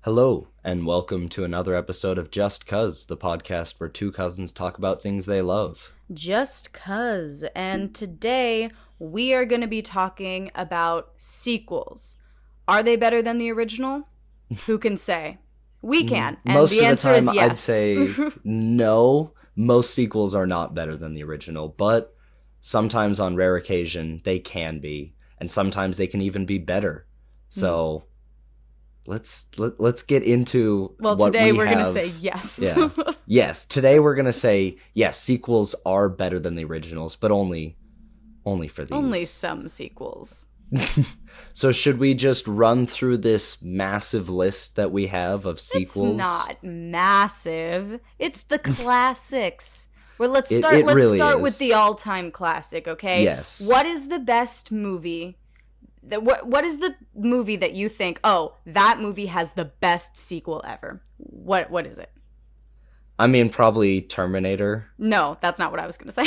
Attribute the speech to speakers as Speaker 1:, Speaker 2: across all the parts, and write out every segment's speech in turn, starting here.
Speaker 1: Hello, and welcome to another episode of Just Cuz, the podcast where two cousins talk about things they love.
Speaker 2: Just Cuz, and today we are going to be talking about sequels. Are they better than the original? Who can say? We can, and
Speaker 1: Most
Speaker 2: the
Speaker 1: of the
Speaker 2: answer
Speaker 1: time,
Speaker 2: is yes.
Speaker 1: I'd say no. Most sequels are not better than the original, but sometimes on rare occasion, they can be, and sometimes they can even be better. So... Let's get into what
Speaker 2: today
Speaker 1: we
Speaker 2: we're
Speaker 1: have.
Speaker 2: Gonna say yes.
Speaker 1: Yeah. Yes, today we're gonna say yes. Sequels are better than the originals, but only for these.
Speaker 2: Only some sequels.
Speaker 1: So should we just run through this massive list that we have of sequels?
Speaker 2: It's not massive. It's the classics. Well, let's
Speaker 1: It
Speaker 2: start
Speaker 1: really is.
Speaker 2: with the all-time classic, okay?
Speaker 1: Yes.
Speaker 2: What is the best movie? What is the movie that you think, oh, that movie has the best sequel ever? What is it?
Speaker 1: I mean, probably Terminator.
Speaker 2: No, that's not what I was going to say.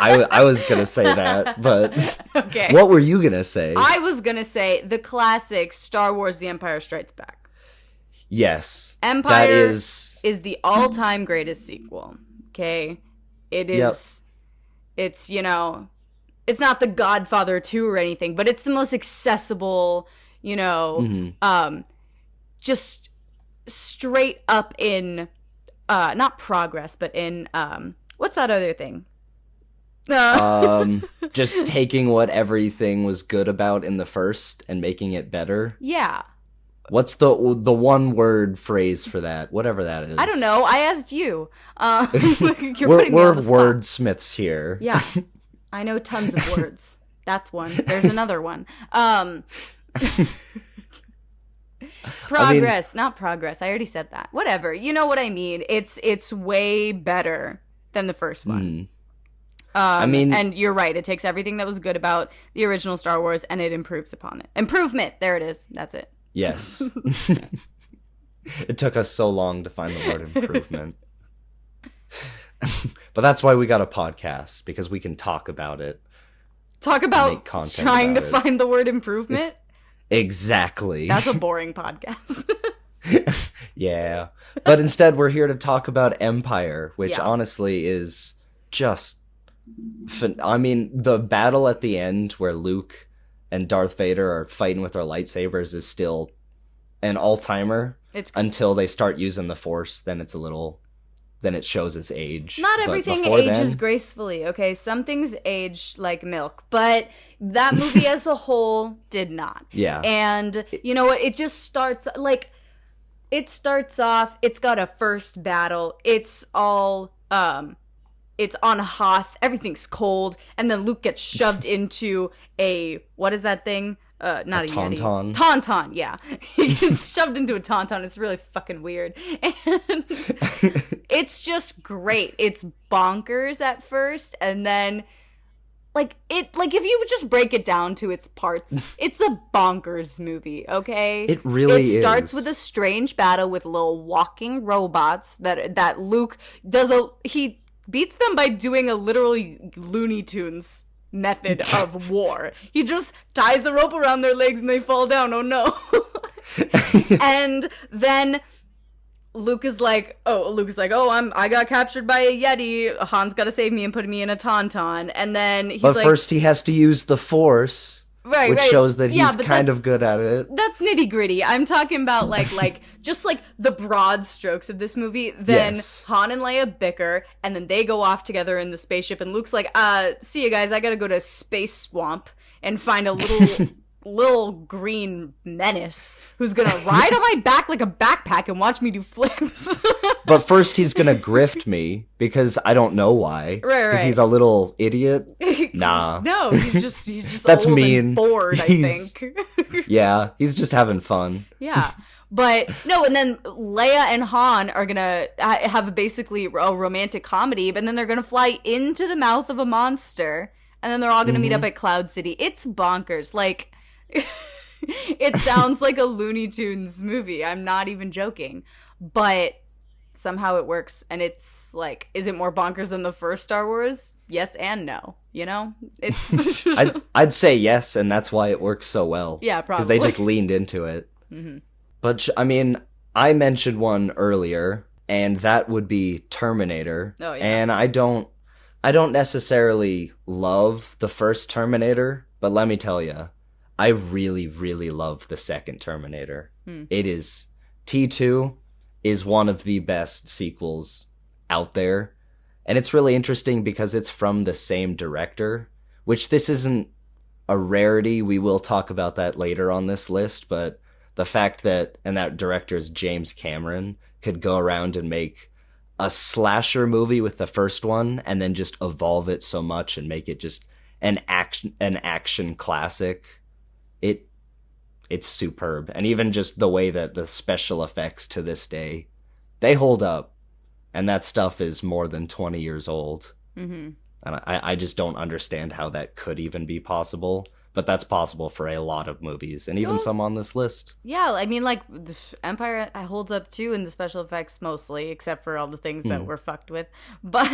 Speaker 1: I was going to say that, but
Speaker 2: okay.
Speaker 1: What were you going to say?
Speaker 2: I was going to say the classic Star Wars The Empire Strikes Back.
Speaker 1: Yes.
Speaker 2: Empire
Speaker 1: that is
Speaker 2: the all-time greatest sequel, okay? It is, It's, it's not The Godfather 2 or anything, but it's the most accessible, just straight up in, not progress, but in, what's that other thing?
Speaker 1: Just taking what everything was good about in the first and making it better.
Speaker 2: Yeah.
Speaker 1: What's the one word phrase for that? Whatever that is.
Speaker 2: I don't know. I asked you. You're putting me
Speaker 1: we're
Speaker 2: on the spot.
Speaker 1: wordsmiths here.
Speaker 2: Yeah. I know tons of words. That's one. There's another one. Progress, not progress. I already said that. Whatever. You know what I mean. It's way better than the first one. And you're right. It takes everything that was good about the original Star Wars and it improves upon it. Improvement. There it is. That's it.
Speaker 1: Yes. It took us so long to find the word improvement. But that's why we got a podcast, because we can talk about it.
Speaker 2: Talk about trying to find the word improvement?
Speaker 1: Exactly.
Speaker 2: That's a boring podcast.
Speaker 1: Yeah. But instead, we're here to talk about Empire, which honestly is just... I mean, the battle at the end where Luke and Darth Vader are fighting with their lightsabers is still an all-timer. Until they start using the Force, then it's a little... Then it shows its age.
Speaker 2: Not everything ages gracefully, okay? Some things age like milk, but that movie as a whole did not.
Speaker 1: Yeah.
Speaker 2: And you know what? It just starts, it starts off, it's got a first battle, it's all, it's on Hoth, everything's cold, and then Luke gets shoved into what is that thing? Not a
Speaker 1: tauntaun.
Speaker 2: Yeti. Tauntaun, yeah. He gets shoved into a tauntaun. It's really fucking weird. And it's just great. It's bonkers at first, and then if you would just break it down to its parts, it's a bonkers movie, okay?
Speaker 1: It really is.
Speaker 2: It starts with a strange battle with little walking robots that Luke he beats them by doing a literally Looney Tunes method of war. He just ties a rope around their legs and they fall down. Oh no. And then Luke is like, I got captured by a Yeti. Han's got to save me and put me in a tauntaun. And then he's
Speaker 1: But first he has to use the Force. Which shows that he's kind of good at it.
Speaker 2: That's nitty gritty. I'm talking about just the broad strokes of this movie. Then Han and Leia bicker, and then they go off together in the spaceship. And Luke's like, "See you guys. I gotta go to Space Swamp and find a little green menace who's gonna ride on my back like a backpack and watch me do flips."
Speaker 1: But first he's gonna grift me because I don't know why.
Speaker 2: Right.
Speaker 1: Because he's a little idiot. Nah.
Speaker 2: No, he's just
Speaker 1: That's
Speaker 2: old
Speaker 1: mean.
Speaker 2: And bored, I think.
Speaker 1: Yeah, he's just having fun.
Speaker 2: Yeah. But no, and then Leia and Han are gonna have basically a romantic comedy, but then they're gonna fly into the mouth of a monster, and then they're all gonna meet up at Cloud City. It's bonkers. It sounds like a Looney Tunes movie. I'm not even joking. But somehow it works, and it's is it more bonkers than the first Star Wars? Yes and no. It's
Speaker 1: I'd say yes, and that's why it works so well.
Speaker 2: Yeah, probably.
Speaker 1: Because they just leaned into it.
Speaker 2: Mm-hmm.
Speaker 1: But I mean, I mentioned one earlier, and that would be Terminator.
Speaker 2: Oh, yeah.
Speaker 1: And I don't necessarily love the first Terminator, but let me tell you, I really, really love the second Terminator. It is T2 is one of the best sequels out there. And it's really interesting because it's from the same director, which this isn't a rarity. We will talk about that later on this list, but the fact that, and that director is James Cameron, could go around and make a slasher movie with the first one and then just evolve it so much and make it just an action classic. It's superb. And even just the way that the special effects to this day, they hold up. And that stuff is more than 20 years old. Mm-hmm. And I just don't understand how that could even be possible. But that's possible for a lot of movies, and even some on this list.
Speaker 2: Yeah, I mean, like, Empire holds up too in the special effects mostly, except for all the things that were fucked with, but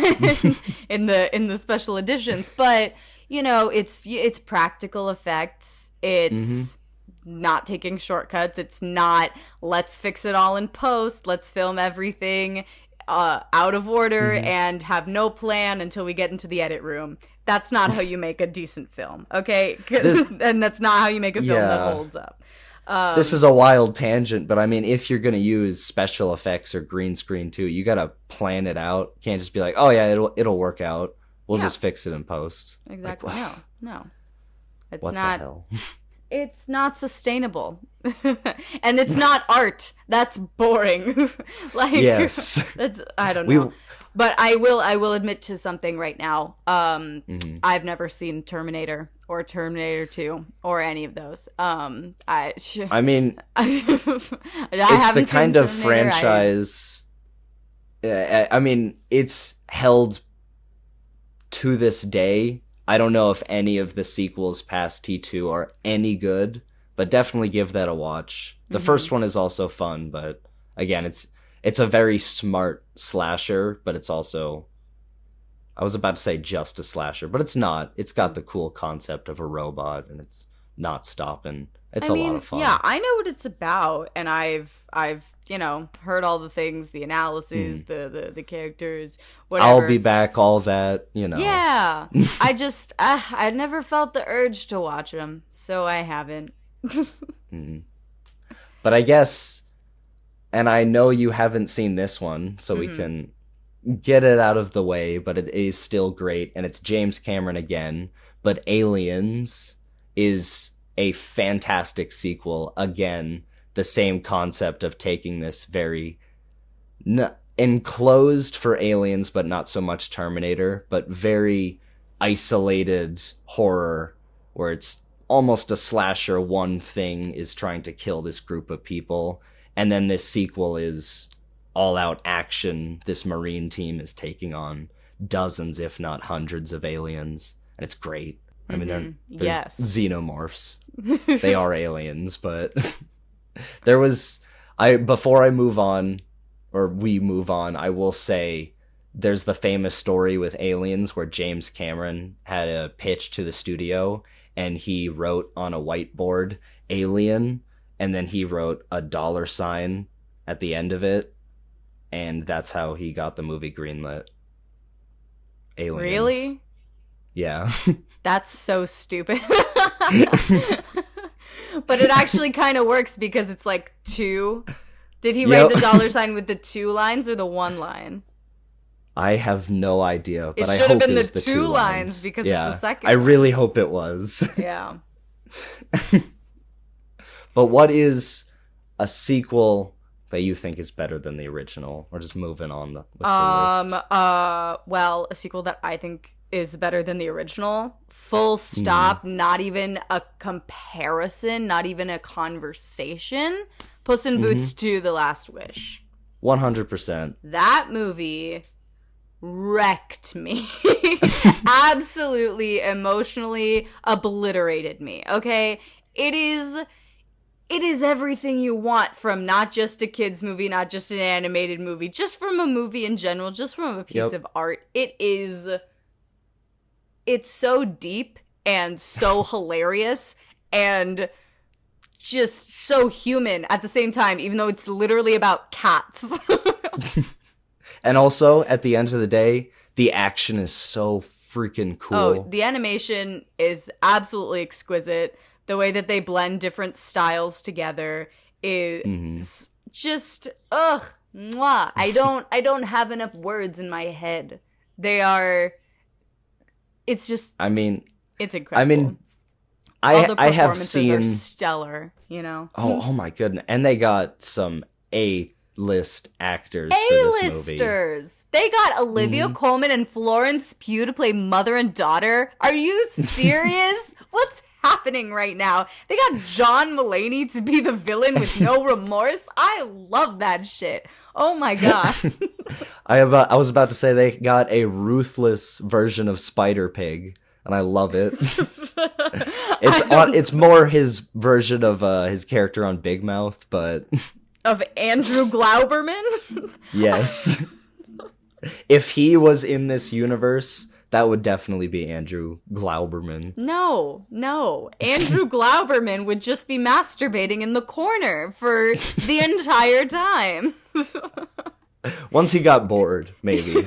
Speaker 2: in the special editions. But you know, it's practical effects. It's not taking shortcuts. It's not let's fix it all in post. Let's film everything out of order and have no plan until we get into the edit room. That's not how you make a decent film, okay? And that's not how you make a film that holds up.
Speaker 1: This is a wild tangent, but I mean, if you're going to use special effects or green screen too, you got to plan it out. You can't just be like, oh yeah, it'll work out. We'll just fix it in post.
Speaker 2: Exactly.
Speaker 1: Like,
Speaker 2: No. It's
Speaker 1: what
Speaker 2: not.
Speaker 1: The hell?
Speaker 2: It's not sustainable. And it's not art. That's boring. Like,
Speaker 1: yes.
Speaker 2: That's, I don't know. But I will admit to something right now. I've never seen Terminator or Terminator 2 or any of those. I mean,
Speaker 1: it's the kind of franchise. I mean, it's held to this day. I don't know if any of the sequels past T2 are any good, but definitely give that a watch. The first one is also fun, but again, it's a very smart slasher, but it's also, I was about to say just a slasher, but it's not. It's got the cool concept of a robot, and it's not stopping. It's a lot of fun.
Speaker 2: Yeah, I know what it's about, and I've heard all the things, the analysis, the characters, whatever.
Speaker 1: I'll be back, all that,
Speaker 2: Yeah, I never felt the urge to watch them, so I haven't.
Speaker 1: But I guess, and I know you haven't seen this one, so we can get it out of the way, but it is still great, and it's James Cameron again, but Aliens is a fantastic sequel. Again, the same concept of taking this very enclosed for Aliens, but not so much Terminator, but very isolated horror, where it's almost a slasher. One thing is trying to kill this group of people, and then this sequel is all out action. This Marine team is taking on dozens, if not hundreds, of aliens, and it's great. I mean, they're xenomorphs. They are aliens, but before I move on, or we move on, I will say there's the famous story with Aliens where James Cameron had a pitch to the studio, and he wrote on a whiteboard alien, and then he wrote a $sign at the end of it, and that's how he got the movie greenlit. Aliens.
Speaker 2: Really?
Speaker 1: Yeah.
Speaker 2: That's so stupid. But it actually kind of works because it's like two. Did he write the $sign with the 2 lines or the 1 line?
Speaker 1: I have no idea, but I
Speaker 2: should
Speaker 1: hope
Speaker 2: have been
Speaker 1: it was
Speaker 2: the 2 lines because it's the second
Speaker 1: I really hope it was.
Speaker 2: Yeah.
Speaker 1: But what is a sequel that you think is better than the original? Or just moving on with the list?
Speaker 2: Well, a sequel that I think is better than the original. Full stop. Not even a comparison. Not even a conversation. Puss in Boots 2: The Last Wish.
Speaker 1: 100%. That
Speaker 2: movie wrecked me. Absolutely emotionally obliterated me. Okay? It is everything you want from not just a kid's movie, not just an animated movie, just from a movie in general, just from a piece of art. It's so deep and so hilarious and just so human at the same time, even though it's literally about cats.
Speaker 1: And also, at the end of the day, the action is so freaking cool.
Speaker 2: Oh, the animation is absolutely exquisite. The way that they blend different styles together is just mwah. I don't have enough words in my head. It's just it's incredible. All the performances are stellar, you know.
Speaker 1: Oh my goodness. And they got some A-list actors for this movie.
Speaker 2: A-listers. They got Olivia Colman and Florence Pugh to play mother and daughter. Are you serious? What's happening right now? They got John Mulaney to be the villain with no remorse. I love that shit. Oh my god.
Speaker 1: I was about to say they got a ruthless version of Spider-Pig, and I love it. It's more his version of his character on Big Mouth, but
Speaker 2: of Andrew Glauberman?
Speaker 1: Yes. If he was in this universe, that would definitely be Andrew Glauberman.
Speaker 2: No. Andrew Glauberman would just be masturbating in the corner for the entire time.
Speaker 1: Once he got bored, maybe.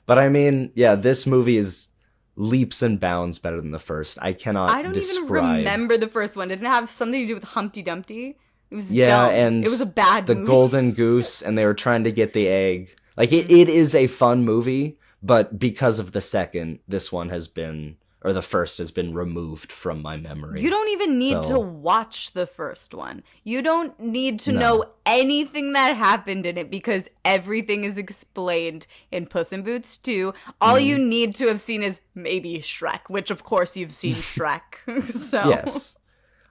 Speaker 1: But I mean, yeah, this movie is leaps and bounds better than the first. I don't even
Speaker 2: remember the first one. Did it have something to do with Humpty Dumpty? It was dumb.
Speaker 1: And
Speaker 2: it was a bad movie.
Speaker 1: The golden goose, and they were trying to get the egg. Like, it is a fun movie, but because of the second, this one has been, or the first has been removed from my memory.
Speaker 2: You don't even need to watch the first one. You don't need to know anything that happened in it because everything is explained in Puss in Boots 2. All you need to have seen is maybe Shrek, which of course you've seen Shrek. So.
Speaker 1: Yes.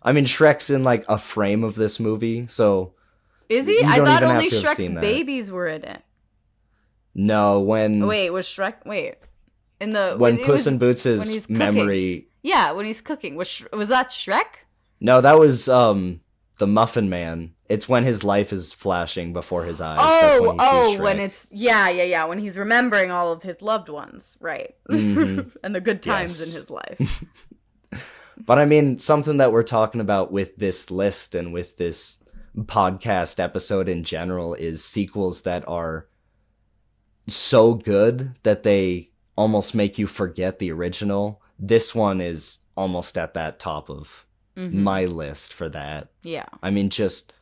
Speaker 1: I mean, Shrek's in like a frame of this movie, so.
Speaker 2: Is he? I thought only Shrek's babies were in it.
Speaker 1: No, when...
Speaker 2: Wait, was Shrek... Wait.
Speaker 1: When Puss in Boots' memory...
Speaker 2: Yeah, when he's cooking. Was that Shrek?
Speaker 1: No, that was the Muffin Man. It's when his life is flashing before his eyes. That's when he sees Shrek.
Speaker 2: When it's... Yeah. When he's remembering all of his loved ones. Right. And the good times in his life.
Speaker 1: But I mean, something that we're talking about with this list and with this podcast episode in general is sequels that are so good that they almost make you forget the original. This one is almost at that top of my list for that. Yeah. I mean, just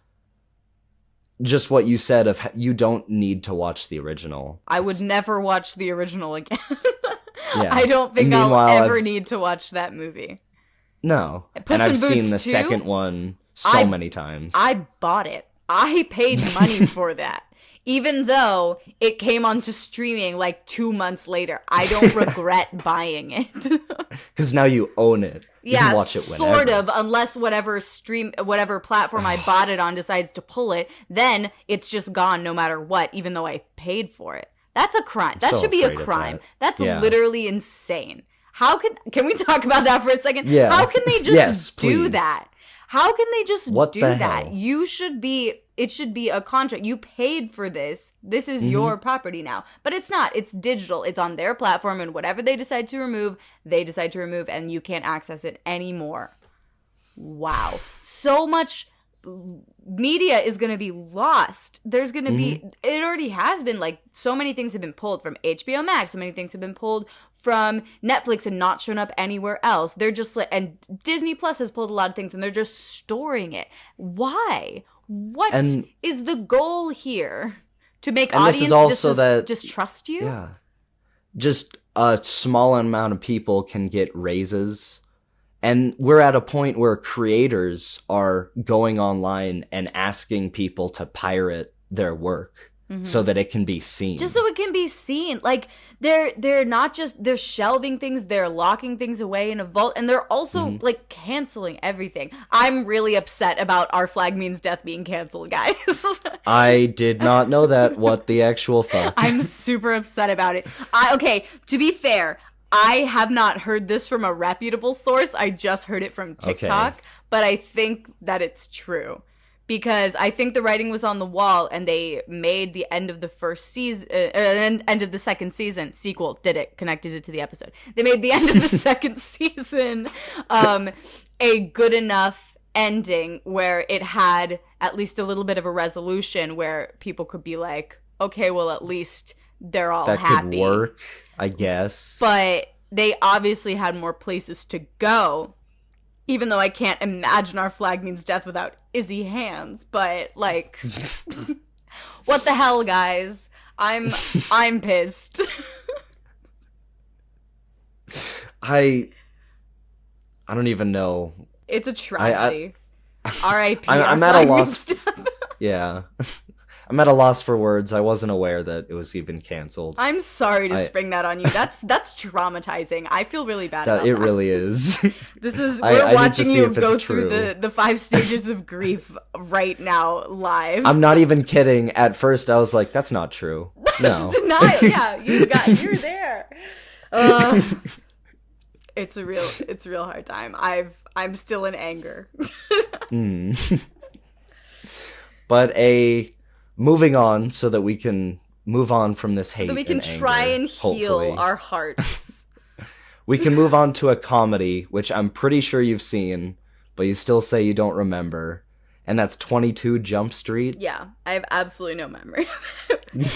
Speaker 1: what you said of you don't need to watch the original.
Speaker 2: I would never watch the original again. Yeah. I don't think I'll ever need to watch that movie.
Speaker 1: No. And I've seen the second one so many times.
Speaker 2: I bought it. I paid money for that. Even though it came onto streaming like 2 months later, I don't regret buying it.
Speaker 1: Because now you own it. You can watch it whenever.
Speaker 2: Sort of, unless whatever platform I bought it on decides to pull it, then it's just gone no matter what, even though I paid for it. That's a crime. That should be a crime. That's literally insane. Can we talk about that for a second? Yeah. How can they just do that? How can they just do that? It should be a contract. You paid for this. This is your property now. But it's not. It's digital. It's on their platform, and whatever they decide to remove, and you can't access it anymore. Wow. So much media is going to be lost. There's going to be, it already has been, like, so many things have been pulled from HBO Max. So many things have been pulled from Netflix and not shown up anywhere else. They're just like, and Disney Plus has pulled a lot of things and they're just storing it. Why? What is the goal here? To make audience distrust you?
Speaker 1: Yeah. Just a small amount of people can get raises. And we're at a point where creators are going online and asking people to pirate their work so that it can be seen.
Speaker 2: Just so it can be seen. Like, they're not just, they're shelving things, they're locking things away in a vault, and they're also, like, canceling everything. I'm really upset about Our Flag Means Death being canceled, guys.
Speaker 1: I did not know that. What the actual fuck?
Speaker 2: I'm super upset about it. Okay, to be fair, I have not heard this from a reputable source. I just heard it from TikTok, but I think that it's true. because I think the writing was on the wall, and they made the end of the first season, end of the second season sequel. Connected it to the episode. They made the end of the second season a good enough ending where it had at least a little bit of a resolution where people could be like, okay, well, at least they're all
Speaker 1: that
Speaker 2: happy.
Speaker 1: Could work, I guess.
Speaker 2: But they obviously had more places to go. Even though I can't imagine Our Flag Means Death without Izzy Hands, but like, what the hell, guys? I'm pissed.
Speaker 1: I don't even know.
Speaker 2: It's a tragedy. R.I.P.
Speaker 1: I'm at a loss. Yeah. I'm at a loss for words. I wasn't aware that it was even canceled.
Speaker 2: I'm sorry to spring that on you. That's traumatizing. I feel really bad about
Speaker 1: it
Speaker 2: that.
Speaker 1: Really is.
Speaker 2: This is we're watching you go through the 5 stages of grief right now live.
Speaker 1: I'm not even kidding. At first I was like, that's not true. No.
Speaker 2: It's denial. Yeah, you're there. It's a real hard time. I'm still in anger.
Speaker 1: But moving on so that we can move on from this hate. So that
Speaker 2: we can try and heal our hearts.
Speaker 1: We can move on to a comedy, which I'm pretty sure you've seen, but you still say you don't remember. And that's 22 Jump Street.
Speaker 2: Yeah, I have absolutely no memory.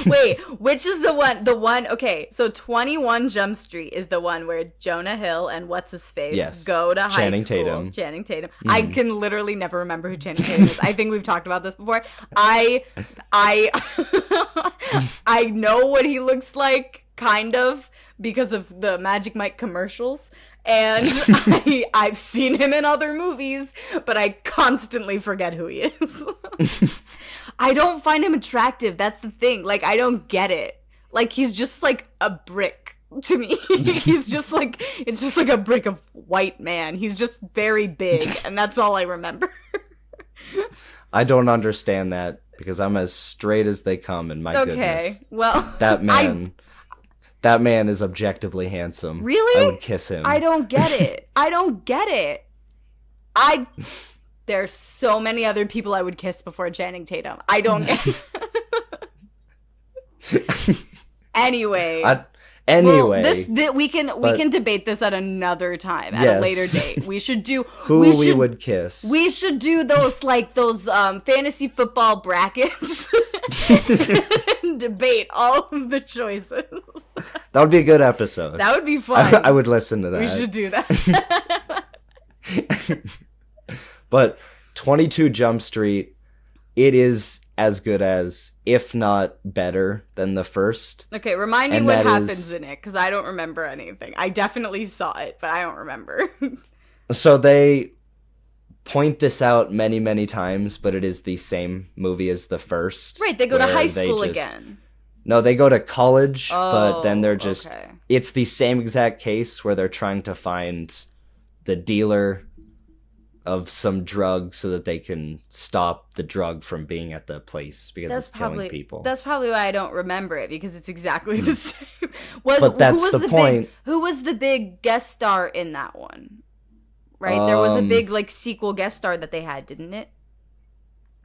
Speaker 2: Wait, which is the one? Okay, so 21 Jump Street is the one where Jonah Hill and what's-his-face go to high school. Channing Tatum. I can literally never remember who Channing Tatum is. I think we've talked about this before. I know what he looks like, kind of, because of the Magic Mike commercials. And I've seen him in other movies, but I constantly forget who he is. I don't find him attractive. That's the thing. Like, I don't get it. Like, he's just like a brick to me. It's just like a brick of white man. He's just very big, and that's all I remember.
Speaker 1: I don't understand that because I'm as straight as they come, and my goodness. Okay,
Speaker 2: well,
Speaker 1: that man. That man is objectively handsome.
Speaker 2: Really?
Speaker 1: I would kiss him.
Speaker 2: I don't get it. There's so many other people I would kiss before Channing Tatum. I don't get it. Anyway. We can debate this at another time, at a later date. We should do
Speaker 1: we would kiss.
Speaker 2: We should do those fantasy football brackets and debate all of the choices.
Speaker 1: That would be a good episode.
Speaker 2: That would be fun.
Speaker 1: I would listen to that.
Speaker 2: We should do that.
Speaker 1: But 22 Jump Street, it is as good as, if not better than the first.
Speaker 2: Okay, remind me what happens in it, because I don't remember anything. I definitely saw it, but I don't remember.
Speaker 1: So they point this out many, many times, but it is the same movie as the first.
Speaker 2: Right, they go to high school again.
Speaker 1: No, they go to college, but then they're just... Okay. It's the same exact case where they're trying to find the dealer of some drug so that they can stop the drug from being at the place because it's killing people.
Speaker 2: That's probably why I don't remember it, because it's exactly the same.
Speaker 1: But that's the point.
Speaker 2: Who was the big guest star in that one? Right? There was a big sequel guest star that they had, didn't it?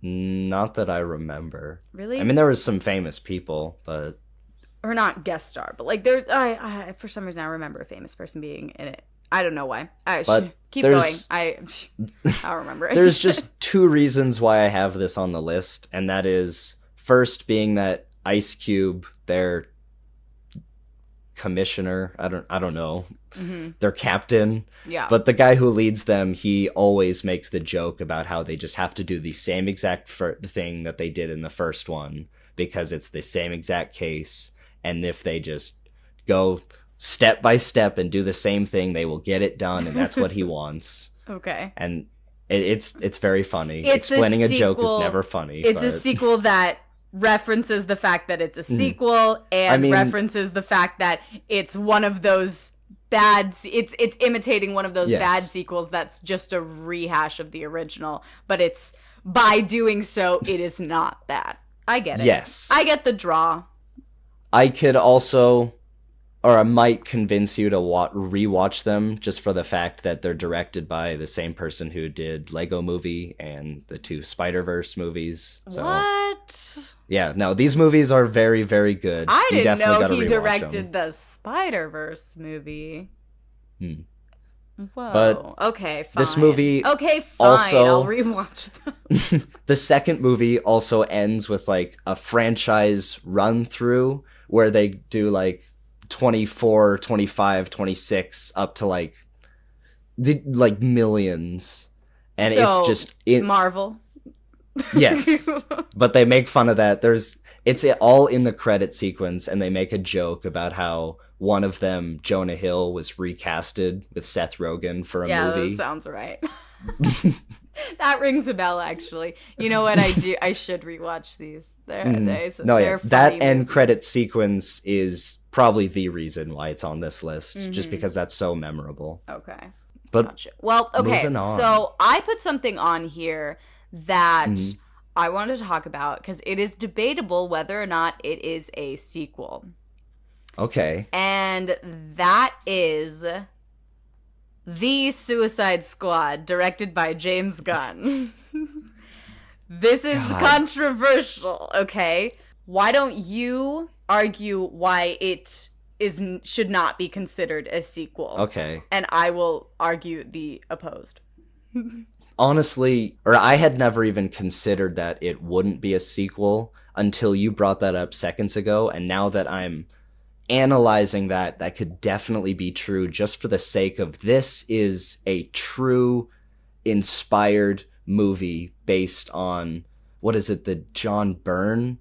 Speaker 1: Not that I remember.
Speaker 2: Really?
Speaker 1: I mean, there was some famous people, but...
Speaker 2: Or not guest star, but I for some reason I remember a famous person being in it. I don't know why. Keep going. I don't remember it.
Speaker 1: There's just 2 reasons why I have this on the list, and that is, first being that Ice Cube, their commissioner, I don't know, their captain.
Speaker 2: Yeah.
Speaker 1: But the guy who leads them, he always makes the joke about how they just have to do the same exact thing that they did in the first one, because it's the same exact case, and if they just go step by step and do the same thing, they will get it done, and that's what he wants.
Speaker 2: Okay.
Speaker 1: And it's very funny. Explaining a joke is never funny.
Speaker 2: It's a sequel that references the fact that it's a sequel, and references the fact that it's one of those it's imitating one of those bad sequels that's just a rehash of the original, but it's, by doing so, it is not that. I get it.
Speaker 1: Yes.
Speaker 2: I get the draw.
Speaker 1: I could also or I might convince you to rewatch them just for the fact that they're directed by the same person who did Lego Movie and the 2 Spider-Verse movies. So,
Speaker 2: what?
Speaker 1: Yeah, no, these movies are very, very good.
Speaker 2: I
Speaker 1: You
Speaker 2: didn't
Speaker 1: definitely
Speaker 2: know
Speaker 1: gotta
Speaker 2: he
Speaker 1: rewatch
Speaker 2: directed
Speaker 1: them.
Speaker 2: the Spider-Verse movie. Whoa.
Speaker 1: But
Speaker 2: okay, fine.
Speaker 1: this movie
Speaker 2: Okay, fine.
Speaker 1: also-
Speaker 2: I'll rewatch them.
Speaker 1: The second movie also ends with like a franchise run through where they do like 24, 25, 26 up to like millions. And
Speaker 2: So,
Speaker 1: it's just
Speaker 2: Marvel.
Speaker 1: Yes. But they make fun of that. It's all in the credit sequence, and they make a joke about how one of them, Jonah Hill, was recasted with Seth Rogen for a movie.
Speaker 2: That sounds right. That rings a bell, actually. You know what I do? I should rewatch these. They're
Speaker 1: that
Speaker 2: funny
Speaker 1: end
Speaker 2: movies.
Speaker 1: credit sequence is probably the reason why it's on this list, just because that's so memorable.
Speaker 2: Okay.
Speaker 1: But
Speaker 2: Gotcha. Well, okay.
Speaker 1: moving on.
Speaker 2: So I put something on here that I wanted to talk about because it is debatable whether or not it is a sequel.
Speaker 1: Okay.
Speaker 2: And that is The Suicide Squad, directed by James Gunn. This is controversial, okay? Why don't you argue why it should not be considered a sequel?
Speaker 1: Okay.
Speaker 2: And I will argue the opposed.
Speaker 1: Honestly, or I had never even considered that it wouldn't be a sequel until you brought that up seconds ago, and now that I'm analyzing that could definitely be true just for the sake of this is a true inspired movie based on, what is it, the John Byrne?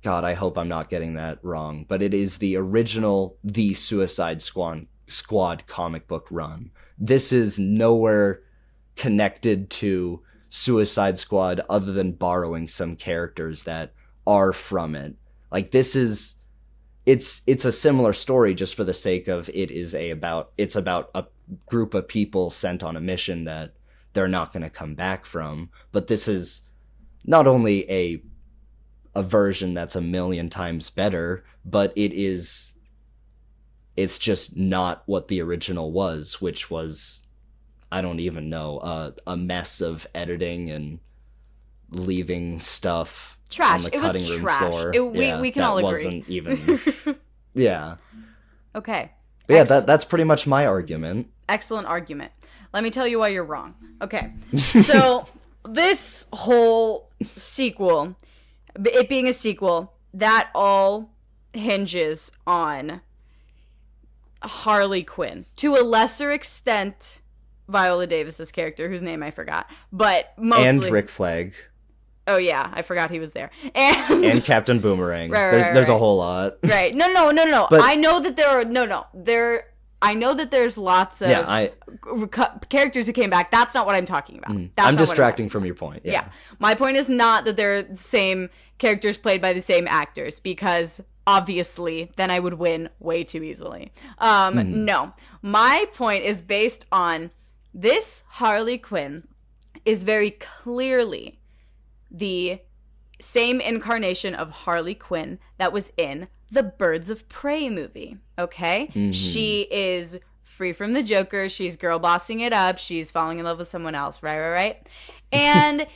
Speaker 1: God, I hope I'm not getting that wrong, but it is the original The Suicide Squad comic book run. This is nowhere connected to Suicide Squad other than borrowing some characters that are from it. Like, this is... It's a similar story just for the sake of it's about a group of people sent on a mission that they're not going to come back from. But this is not only a version that's 1,000,000 times better, but it's just not what the original was, which was, I don't even know, a mess of editing and leaving stuff
Speaker 2: trash.
Speaker 1: on the
Speaker 2: It
Speaker 1: cutting
Speaker 2: was
Speaker 1: room
Speaker 2: trash.
Speaker 1: floor.
Speaker 2: We can all agree.
Speaker 1: Wasn't even. Yeah.
Speaker 2: Okay.
Speaker 1: But yeah, that's pretty much my argument.
Speaker 2: Excellent argument. Let me tell you why you're wrong. Okay. So this whole sequel, it being a sequel, that all hinges on Harley Quinn. To a lesser extent, Viola Davis's character, whose name I forgot, but mostly...
Speaker 1: And Rick Flag.
Speaker 2: Oh yeah, I forgot he was there. And
Speaker 1: Captain Boomerang.
Speaker 2: Right,
Speaker 1: there's a whole lot.
Speaker 2: Right. No.
Speaker 1: But,
Speaker 2: I know that I know that there's lots of characters who came back. That's not what I'm talking about.
Speaker 1: I'm distracting from your point. Yeah.
Speaker 2: My point is not that they're the same characters played by the same actors, because obviously then I would win way too easily. No. My point is based on this Harley Quinn is very clearly the same incarnation of Harley Quinn that was in the Birds of Prey movie, okay? Mm-hmm. She is free from the Joker. She's girl bossing it up. She's falling in love with someone else, right? And,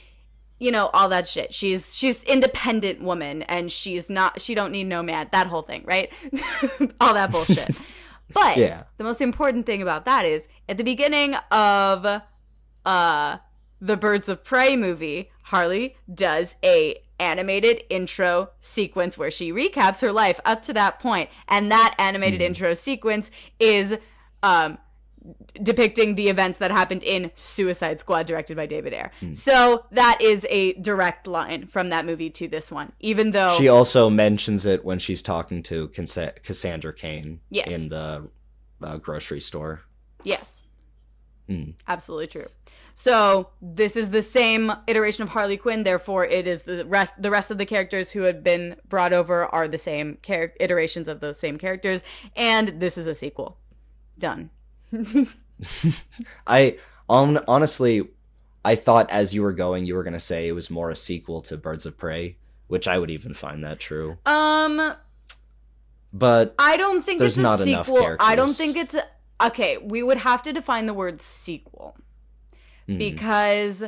Speaker 2: you know, all that shit. She's independent woman, and she don't need no man. That whole thing, right? All that bullshit. But the most important thing about that is, at the beginning of the Birds of Prey movie, Harley does a animated intro sequence where she recaps her life up to that point, and that animated intro sequence is depicting the events that happened in Suicide Squad, directed by David Ayer. So that is a direct line from that movie to this one, even though
Speaker 1: she also mentions it when she's talking to Cassandra Cain in the grocery store.
Speaker 2: Yes. Absolutely true. So this is the same iteration of Harley Quinn, therefore it is the rest of the characters who had been brought over are the same iterations of those same characters, and this is a sequel. Done.
Speaker 1: Honestly, I thought as you were going, you were going to say it was more a sequel to Birds of Prey, which I would even find that true. but
Speaker 2: I don't think
Speaker 1: there's
Speaker 2: it's a
Speaker 1: not enough
Speaker 2: sequel.
Speaker 1: characters.
Speaker 2: I don't think it's okay, we would have to define the word sequel. Because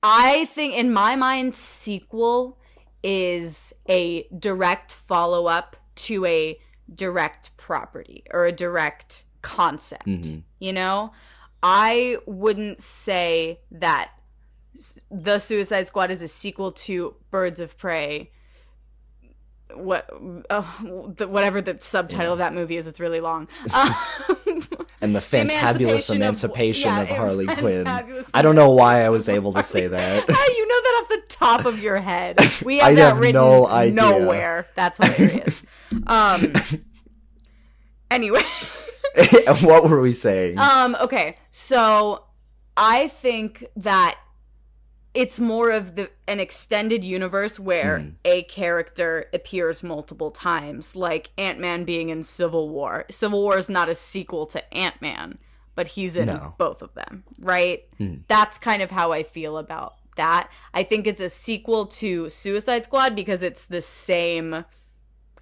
Speaker 2: I think, in my mind, sequel is a direct follow-up to a direct property or a direct concept. You know? I wouldn't say that The Suicide Squad is a sequel to Birds of Prey. Whatever the subtitle of that movie is, it's really long.
Speaker 1: And the fantabulous emancipation of Harley Quinn.
Speaker 2: I
Speaker 1: don't know why I was able to say that.
Speaker 2: You know that off the top of your head. We have that written
Speaker 1: no idea.
Speaker 2: Nowhere. That's hilarious. Anyway.
Speaker 1: What were we saying?
Speaker 2: Okay, so I think that it's more of an extended universe where a character appears multiple times, like Ant-Man being in Civil War. Civil War is not a sequel to Ant-Man, but he's in both of them, right? That's kind of how I feel about that. I think it's a sequel to Suicide Squad because it's the same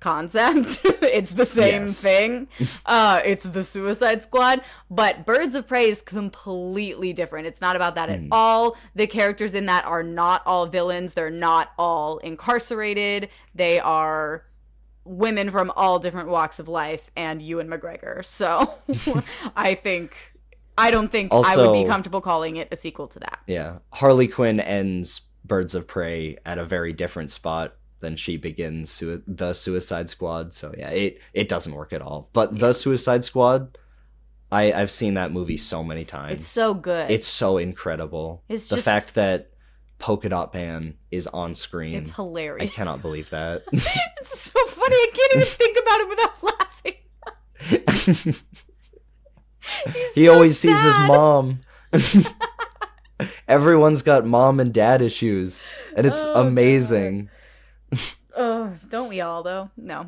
Speaker 2: concept. It's the same thing. It's the Suicide Squad, but Birds of Prey is completely different. It's not about that at all. The characters in that are not all villains. They're not all incarcerated. They are women from all different walks of life and Ewan McGregor. So I don't think I would be comfortable calling it a sequel to that.
Speaker 1: Yeah. Harley Quinn ends Birds of Prey at a very different spot than she begins the Suicide Squad. So yeah, it doesn't work at all. But the Suicide Squad, I've seen that movie so many times.
Speaker 2: It's so good.
Speaker 1: It's so incredible. It's the fact that Polka Dot Man is on screen.
Speaker 2: It's hilarious.
Speaker 1: I cannot believe that.
Speaker 2: It's so funny. I can't even think about it without laughing.
Speaker 1: He always sees his mom. Everyone's got mom and dad issues, and it's amazing.
Speaker 2: Don't we all, though? No.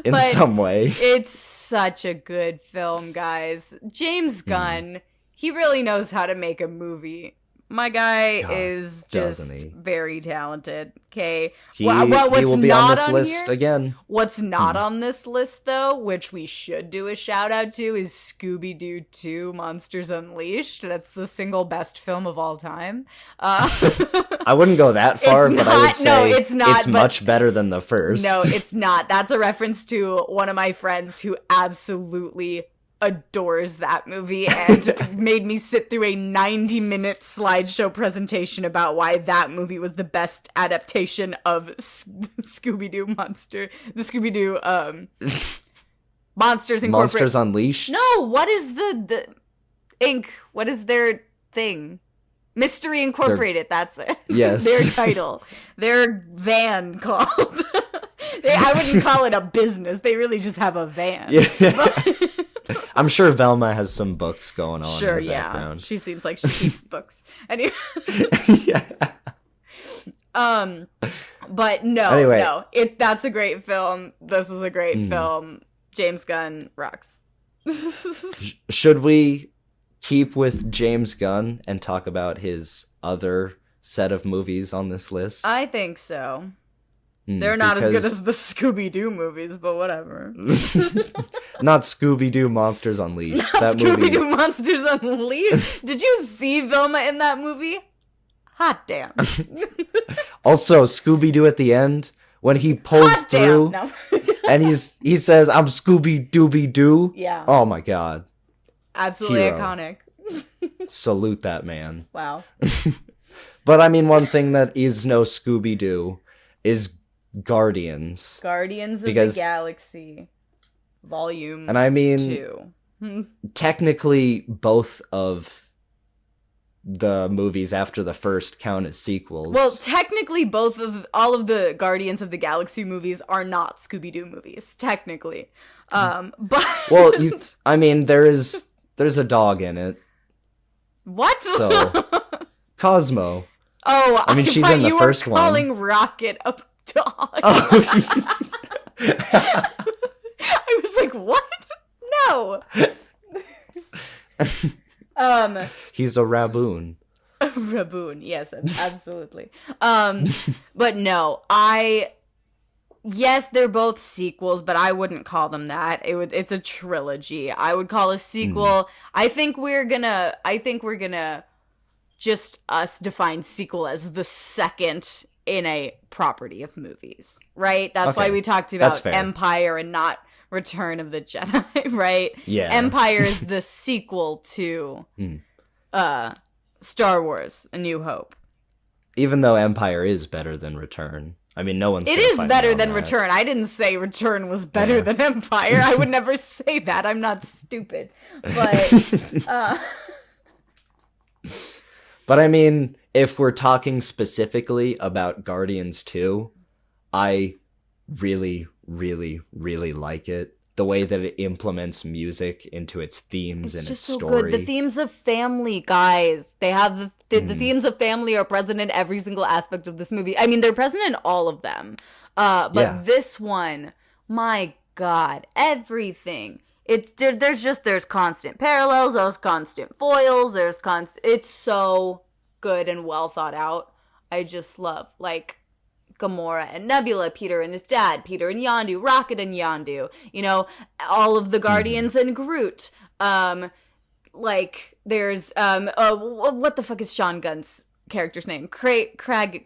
Speaker 1: In some way.
Speaker 2: It's such a good film, guys. James Gunn, he really knows how to make a movie. My guy is just very talented. Okay,
Speaker 1: he will be on this list again.
Speaker 2: What's not on this list, though, which we should do a shout out to, is Scooby-Doo 2: Monsters Unleashed. That's the single best film of all time.
Speaker 1: I wouldn't go that far, but I would say it's much better than the first.
Speaker 2: No, it's not. That's a reference to one of my friends who absolutely adores that movie and made me sit through a 90-minute slideshow presentation about why that movie was the best adaptation of Scooby-Doo Monsters Incorporated.
Speaker 1: Monsters Unleashed?
Speaker 2: No, what is the Inc? What is their thing? Mystery Incorporated, that's it.
Speaker 1: Yes.
Speaker 2: Their title. Their van called. I wouldn't call it a business. They really just have a van.
Speaker 1: Yeah. I'm sure Velma has some books going on in the background.
Speaker 2: She seems like she keeps books. Anyway. But no. That's a great film. This is a great film. James Gunn rocks.
Speaker 1: Should we keep with James Gunn and talk about his other set of movies on this list?
Speaker 2: I think so. They're not as good as the Scooby-Doo movies, but whatever.
Speaker 1: Not Scooby-Doo Monsters Unleashed.
Speaker 2: Not Scooby-Doo Monsters Unleashed? Did you see Velma in that movie? Hot damn.
Speaker 1: Also, Scooby-Doo at the end, when he pulls through and he says, "I'm Scooby-Dooby-Doo."
Speaker 2: Yeah.
Speaker 1: Oh my god.
Speaker 2: Absolutely
Speaker 1: Hero.
Speaker 2: Iconic.
Speaker 1: Salute that man.
Speaker 2: Wow.
Speaker 1: But I mean, one thing that is no Scooby-Doo is Guardians
Speaker 2: of the Galaxy Volume
Speaker 1: and I mean
Speaker 2: 2.
Speaker 1: Technically both of the movies after the first count as sequels.
Speaker 2: Well, technically all of the Guardians of the Galaxy movies are not Scooby-Doo movies, technically. But
Speaker 1: well, there's a dog in it.
Speaker 2: What?
Speaker 1: So Cosmo.
Speaker 2: Oh, I mean,
Speaker 1: she's in the first one.
Speaker 2: Calling Rocket a dog.
Speaker 1: Oh.
Speaker 2: I was like, what? No.
Speaker 1: He's a Raboon.
Speaker 2: A Raboon, yes, absolutely. But no, I yes, they're both sequels, but I wouldn't call them that. It's a trilogy. I would call a sequel. I think we're gonna just us define sequel as the second in a property of movies, right? That's why we talked about Empire and not Return of the Jedi, right?
Speaker 1: Yeah.
Speaker 2: Empire is the sequel to Star Wars: A New Hope.
Speaker 1: Even though Empire is better than Return. I mean, no one's.
Speaker 2: It is better than Return. I didn't say Return was better than Empire. I would never say that. I'm not stupid. But,
Speaker 1: but I mean, if we're talking specifically about Guardians 2, I really, really, really like it. The way that it implements music into its themes and its story. It's just so good.
Speaker 2: The themes of family, guys. They have the themes of family are present in every single aspect of this movie. I mean, they're present in all of them. But this one, my God, everything. There's constant parallels, there's constant foils, it's so good and well thought out. I just love, like, Gamora and Nebula, Peter and his dad, Peter and Yondu, Rocket and Yondu, you know, all of the Guardians and Groot. Like, there's, what the fuck is Sean Gunn's character's name? Kraglin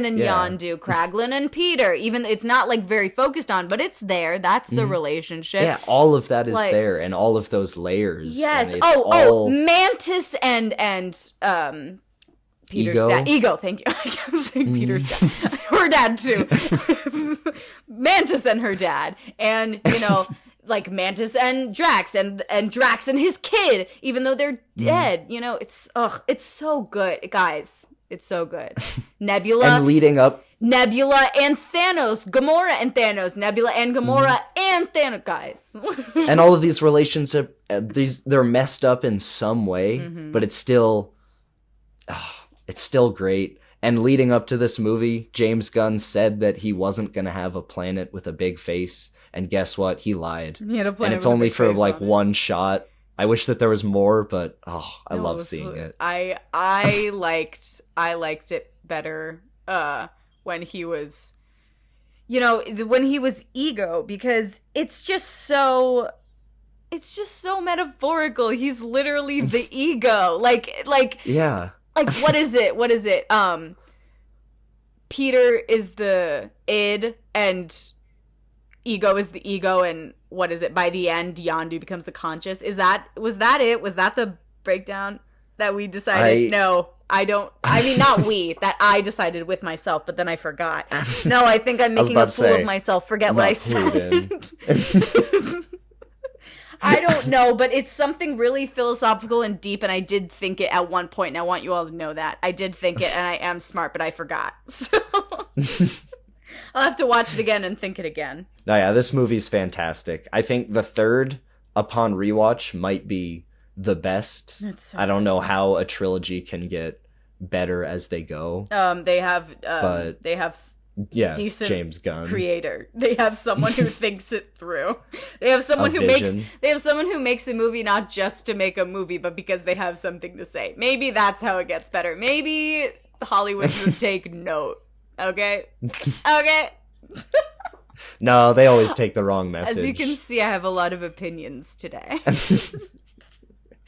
Speaker 2: and Yondu, Kraglin and Peter. Even, it's not, like, very focused on, but it's there. That's the relationship.
Speaker 1: Yeah, all of that is there, and all of those layers.
Speaker 2: Yes. Mantis and Peter's dad. Ego, thank you. I kept saying Peter's dad. Her dad, too. Mantis and her dad. And, you know, like, Mantis and Drax, and Drax and his kid, even though they're dead. You know, it's so good. Guys, it's so good. Nebula.
Speaker 1: And leading up.
Speaker 2: Nebula and Thanos. Gamora and Thanos. Nebula and Gamora and Thanos. Guys.
Speaker 1: And all of these relationships, they're messed up in some way, but it's still... it's still great. And leading up to this movie, James Gunn said that he wasn't going to have a planet with a big face. And guess what? He lied.
Speaker 2: He had a planet
Speaker 1: and it's only for like one shot. I wish that there was more, but I love seeing it.
Speaker 2: I liked it better when he was, you know, when he was Ego, because it's just so metaphorical. He's literally the ego. Like
Speaker 1: yeah.
Speaker 2: Like, what is it? Peter is the id, and Ego is the ego, and what is it? By the end, Yondu becomes the conscious. Was that it? Was that the breakdown that we decided? No, I don't. I mean, not we. That I decided with myself, but then I forgot. No, I think I'm making a fool of myself. Forget what I said. I don't know, but it's something really philosophical and deep, and I did think it at one point, and I want you all to know that. I did think it, and I am smart, but I forgot. So I'll have to watch it again and think it again.
Speaker 1: No, yeah, this movie's fantastic. I think the third, upon rewatch, might be the best. I don't know how a trilogy can get better as they go.
Speaker 2: They have decent
Speaker 1: James Gunn
Speaker 2: creator. They have someone who thinks it through. They have someone who makes a movie not just to make a movie, but because they have something to say. Maybe that's how it gets better. Maybe Hollywood should take note. Okay? Okay?
Speaker 1: No, they always take the wrong message.
Speaker 2: As you can see, I have a lot of opinions today.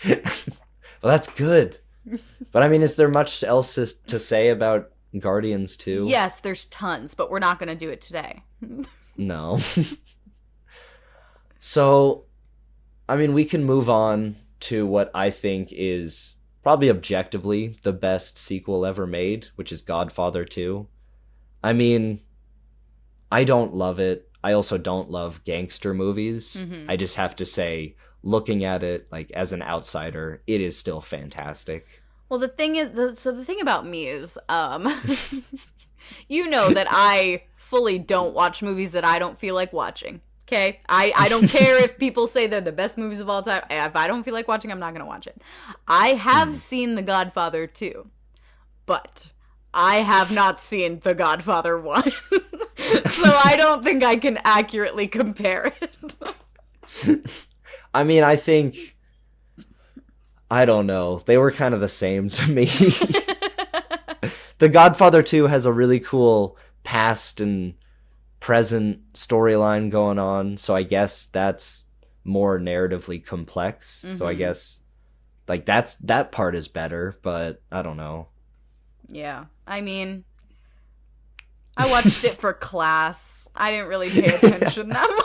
Speaker 1: Well, that's good. But I mean, is there much else to say about Guardians 2?
Speaker 2: Yes, there's tons, but we're not going to do it today.
Speaker 1: No. So, I mean, we can move on to what I think is probably objectively the best sequel ever made, which is Godfather 2. I mean, I don't love it. I also don't love gangster movies. I just have to say, looking at it like as an outsider, it is still fantastic.
Speaker 2: Well, the thing is, the thing about me is, you know that I fully don't watch movies that I don't feel like watching. Okay? I don't care if people say they're the best movies of all time. If I don't feel like watching, I'm not going to watch it. I have seen The Godfather 2, but I have not seen The Godfather 1. So I don't think I can accurately compare it.
Speaker 1: I mean, I think... I don't know. They were kind of the same to me. The Godfather 2 has a really cool past and present storyline going on, so I guess that's more narratively complex. So I guess like that part is better, but I don't know.
Speaker 2: Yeah, I mean, I watched it for class. I didn't really pay attention that much.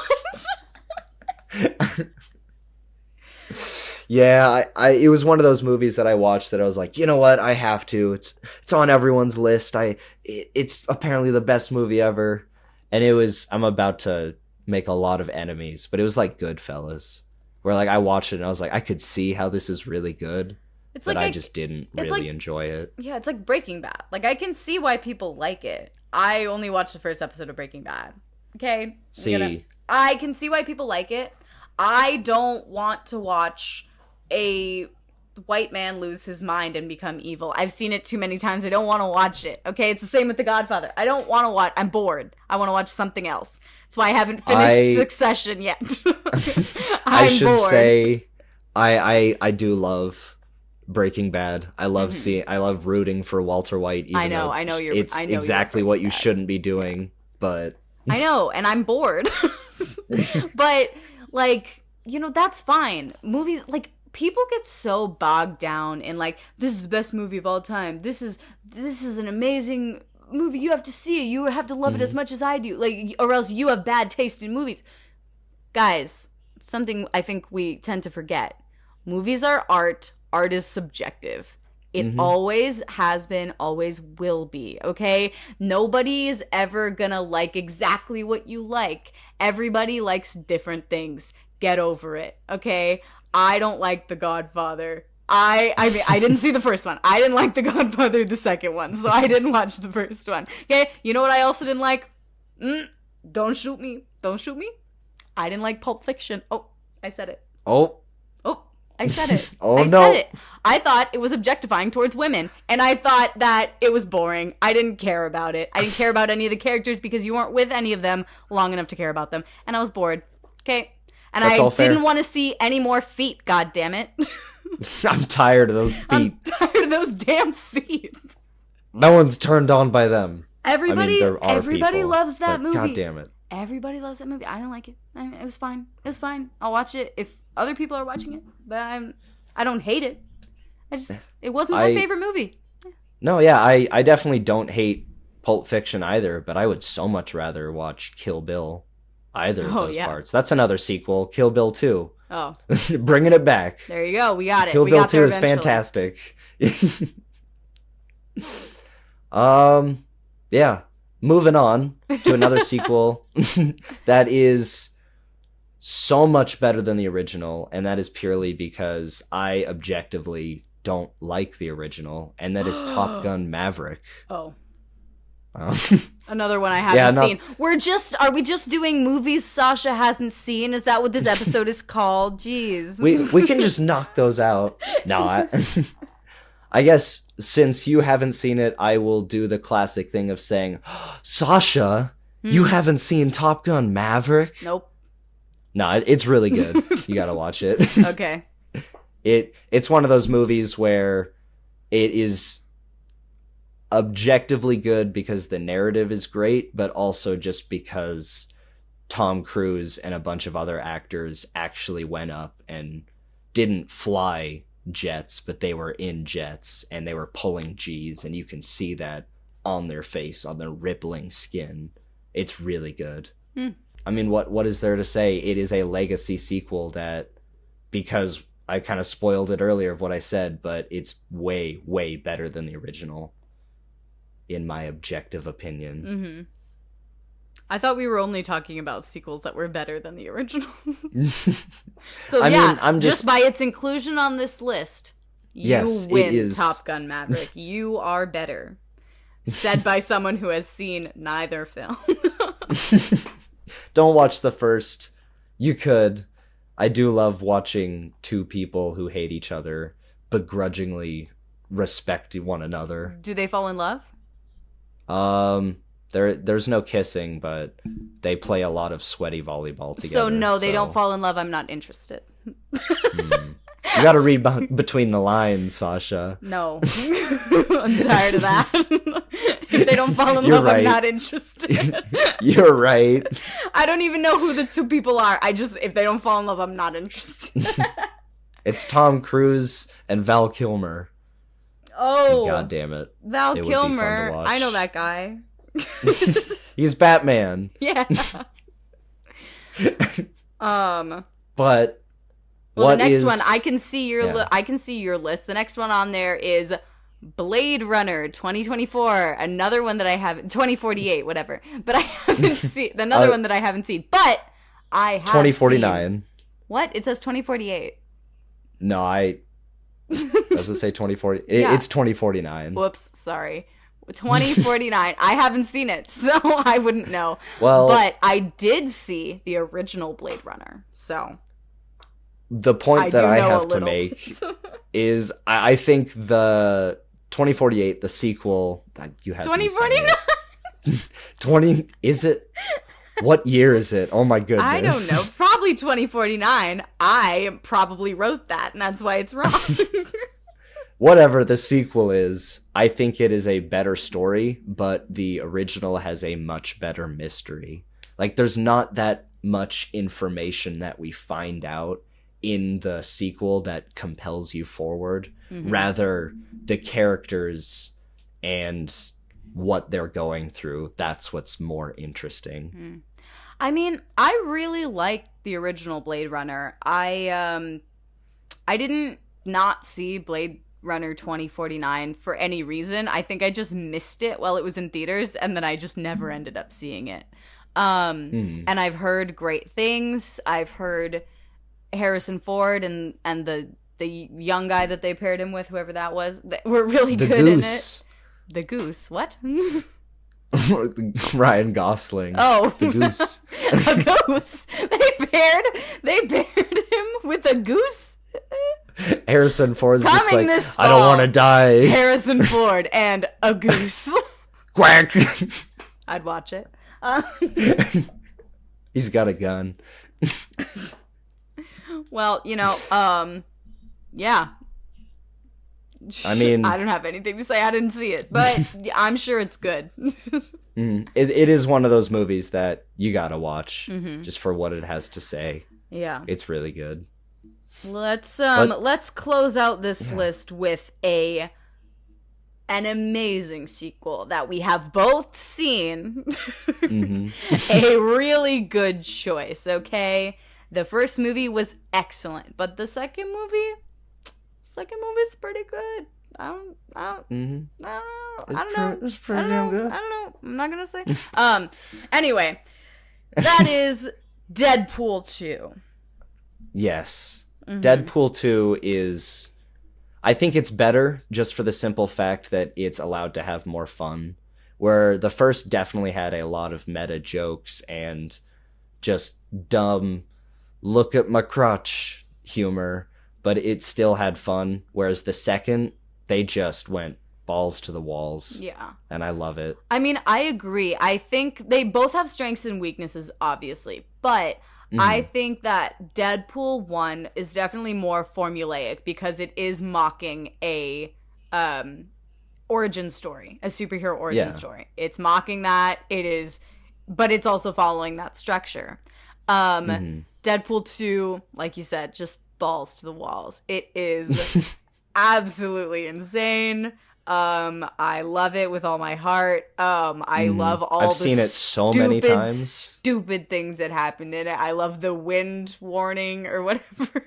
Speaker 1: Yeah, I it was one of those movies that I watched that I was like, you know what, I have to. It's on everyone's list. It's apparently the best movie ever, and I'm about to make a lot of enemies, but it was like Goodfellas, where like I watched it and I was like, I could see how this is really good, but I just didn't really enjoy it.
Speaker 2: Yeah, it's like Breaking Bad. Like I can see why people like it. I only watched the first episode of Breaking Bad. Okay? I can see why people like it. I don't want to watch a white man lose his mind and become evil. I've seen it too many times. I don't want to watch it. Okay? It's the same with The Godfather. I don't want to watch. I'm bored. I want to watch something else. That's why I haven't finished Succession yet.
Speaker 1: I should say I do love Breaking Bad. I love I love rooting for Walter White. Even I know it's exactly what you shouldn't be doing, but
Speaker 2: I know, and I'm bored. But like, that's fine. Movies, like, people get so bogged down in like, this is the best movie of all time. This is an amazing movie. You have to see it. You have to love it as much as I do. Like, or else you have bad taste in movies. Guys, something I think we tend to forget. Movies are art. Art is subjective. It always has been, always will be, okay? Nobody is ever gonna like exactly what you like. Everybody likes different things. Get over it, okay? I don't like The Godfather. I mean, I didn't see the first one. I didn't like The Godfather the second one, so I didn't watch the first one. Okay, you know what I also didn't like? Don't shoot me. Don't shoot me. I didn't like Pulp Fiction. Oh, I said it.
Speaker 1: Oh,
Speaker 2: I said it.
Speaker 1: I
Speaker 2: said it. I thought it was objectifying towards women, and I thought that it was boring. I didn't care about it. I didn't care about any of the characters because you weren't with any of them long enough to care about them, and I was bored. Okay? And I didn't want to see any more feet, God damn it.
Speaker 1: I'm tired of those feet.
Speaker 2: I'm tired of those damn feet.
Speaker 1: No one's turned on by them.
Speaker 2: Everybody
Speaker 1: people,
Speaker 2: loves that movie.
Speaker 1: God damn it.
Speaker 2: Everybody loves that movie. I didn't like it. I mean, it was fine. It was fine. I'll watch it if other people are watching it, but I don't hate it. It wasn't my favorite movie. Yeah.
Speaker 1: No, yeah, I definitely don't hate Pulp Fiction either, but I would so much rather watch Kill Bill. Either of those parts. That's another sequel, Kill Bill 2.
Speaker 2: Oh.
Speaker 1: Bringing it back.
Speaker 2: There you go. We got it.
Speaker 1: Kill Bill 2 is fantastic. Yeah. Moving on to another sequel that is so much better than the original, and that is purely because I objectively don't like the original, and that is Top Gun Maverick.
Speaker 2: Oh. Another one I haven't seen. Are we just doing movies Sasha hasn't seen? Is that what this episode is called? Jeez.
Speaker 1: We can just knock those out. No, I guess since you haven't seen it, I will do the classic thing of saying, Sasha, you haven't seen Top Gun Maverick?
Speaker 2: Nope.
Speaker 1: No, it's really good. You gotta watch it.
Speaker 2: Okay.
Speaker 1: It's one of those movies where it is objectively good because the narrative is great, but also just because Tom Cruise and a bunch of other actors actually went up and didn't fly jets, but they were in jets and they were pulling G's, and you can see that on their face, on their rippling skin. It's really good. I mean, what is there to say? It is a legacy sequel that, because I kind of spoiled it earlier of what I said, but it's way, way better than the original, in my objective opinion.
Speaker 2: I thought we were only talking about sequels that were better than the originals. So
Speaker 1: I mean, I'm
Speaker 2: just by its inclusion on this list, you win Top Gun Maverick. You are better. Said by someone who has seen neither film.
Speaker 1: Don't watch the first. You could. I do love watching two people who hate each other begrudgingly respect one another.
Speaker 2: Do they fall in love?
Speaker 1: There's no kissing, but they play a lot of sweaty volleyball together.
Speaker 2: So no, they don't fall in love. I'm not interested.
Speaker 1: You gotta read between the lines, Sasha.
Speaker 2: No. I'm tired of that. If they don't fall in
Speaker 1: You're
Speaker 2: love, I'm
Speaker 1: right.
Speaker 2: not interested.
Speaker 1: You're right.
Speaker 2: I don't even know who the two people are. If they don't fall in love, I'm not interested.
Speaker 1: It's Tom Cruise and Val Kilmer.
Speaker 2: Oh.
Speaker 1: God damn it.
Speaker 2: Val
Speaker 1: It would be
Speaker 2: Kilmer.
Speaker 1: fun to watch.
Speaker 2: I know that guy.
Speaker 1: He's Batman.
Speaker 2: Yeah.
Speaker 1: But
Speaker 2: well,
Speaker 1: what
Speaker 2: the next
Speaker 1: is...
Speaker 2: one, I can see your
Speaker 1: Yeah.
Speaker 2: I can see your list. The next one on there is Blade Runner 2024. Another one that I haven't 2048, whatever. But I haven't seen another one that I haven't seen. But I have
Speaker 1: 2049.
Speaker 2: seen, what? It says 2048.
Speaker 1: No, does it say 2040?
Speaker 2: Yeah.
Speaker 1: It's 2049.
Speaker 2: Whoops, sorry. 2049. I haven't seen it, so I wouldn't know.
Speaker 1: Well,
Speaker 2: but I did see the original Blade Runner, so
Speaker 1: the point that I have to make is I think the 2048, the sequel, you have
Speaker 2: 2049.
Speaker 1: 20 is it? What year is it? Oh my goodness.
Speaker 2: I don't know. Probably 2049. I probably wrote that, and that's why it's wrong.
Speaker 1: Whatever the sequel is, I think it is a better story, but the original has a much better mystery. Like, there's not that much information that we find out in the sequel that compels you forward. Mm-hmm. Rather, the characters and what they're going through, that's what's more interesting.
Speaker 2: Mm. I mean, I really liked the original Blade Runner. I didn't not see Blade Runner 2049 for any reason. I think I just missed it while it was in theaters, and then I just never ended up seeing it. And I've heard great things. I've heard Harrison Ford and the young guy that they paired him with, whoever that was, that were really good in it. The Goose. What?
Speaker 1: Ryan Gosling.
Speaker 2: Oh,
Speaker 1: the Goose.
Speaker 2: A goose. They paired him with a goose.
Speaker 1: Harrison Ford's
Speaker 2: Coming
Speaker 1: just like,
Speaker 2: this
Speaker 1: I don't
Speaker 2: fall,
Speaker 1: want to die.
Speaker 2: Harrison Ford and a goose.
Speaker 1: Quack.
Speaker 2: I'd watch it.
Speaker 1: He's got a gun.
Speaker 2: Well, yeah.
Speaker 1: I mean,
Speaker 2: I don't have anything to say. I didn't see it, but I'm sure it's good.
Speaker 1: It is one of those movies that you gotta watch just for what it has to say.
Speaker 2: Yeah,
Speaker 1: it's really good.
Speaker 2: Let's close out this list with an amazing sequel that we have both seen. A really good choice. Okay, the first movie was excellent, but the second movie's pretty good. I don't know.
Speaker 1: It's pretty damn good.
Speaker 2: I don't know. I'm not gonna say. Anyway, that is Deadpool 2.
Speaker 1: Yes. Deadpool 2 is... I think it's better just for the simple fact that it's allowed to have more fun. Where the first definitely had a lot of meta jokes and just dumb, look at my crotch humor. But it still had fun. Whereas the second, they just went balls to the walls.
Speaker 2: Yeah.
Speaker 1: And I love it.
Speaker 2: I mean, I agree. I think they both have strengths and weaknesses, obviously. But I think that Deadpool 1 is definitely more formulaic because it is mocking a origin story, a superhero origin story. It's mocking that. But it's also following that structure. Deadpool 2, like you said, just balls to the walls. It is absolutely insane. I love it with all my heart. I love all
Speaker 1: I've seen it so many times.
Speaker 2: Stupid things that happened in it. I love the wind warning or whatever.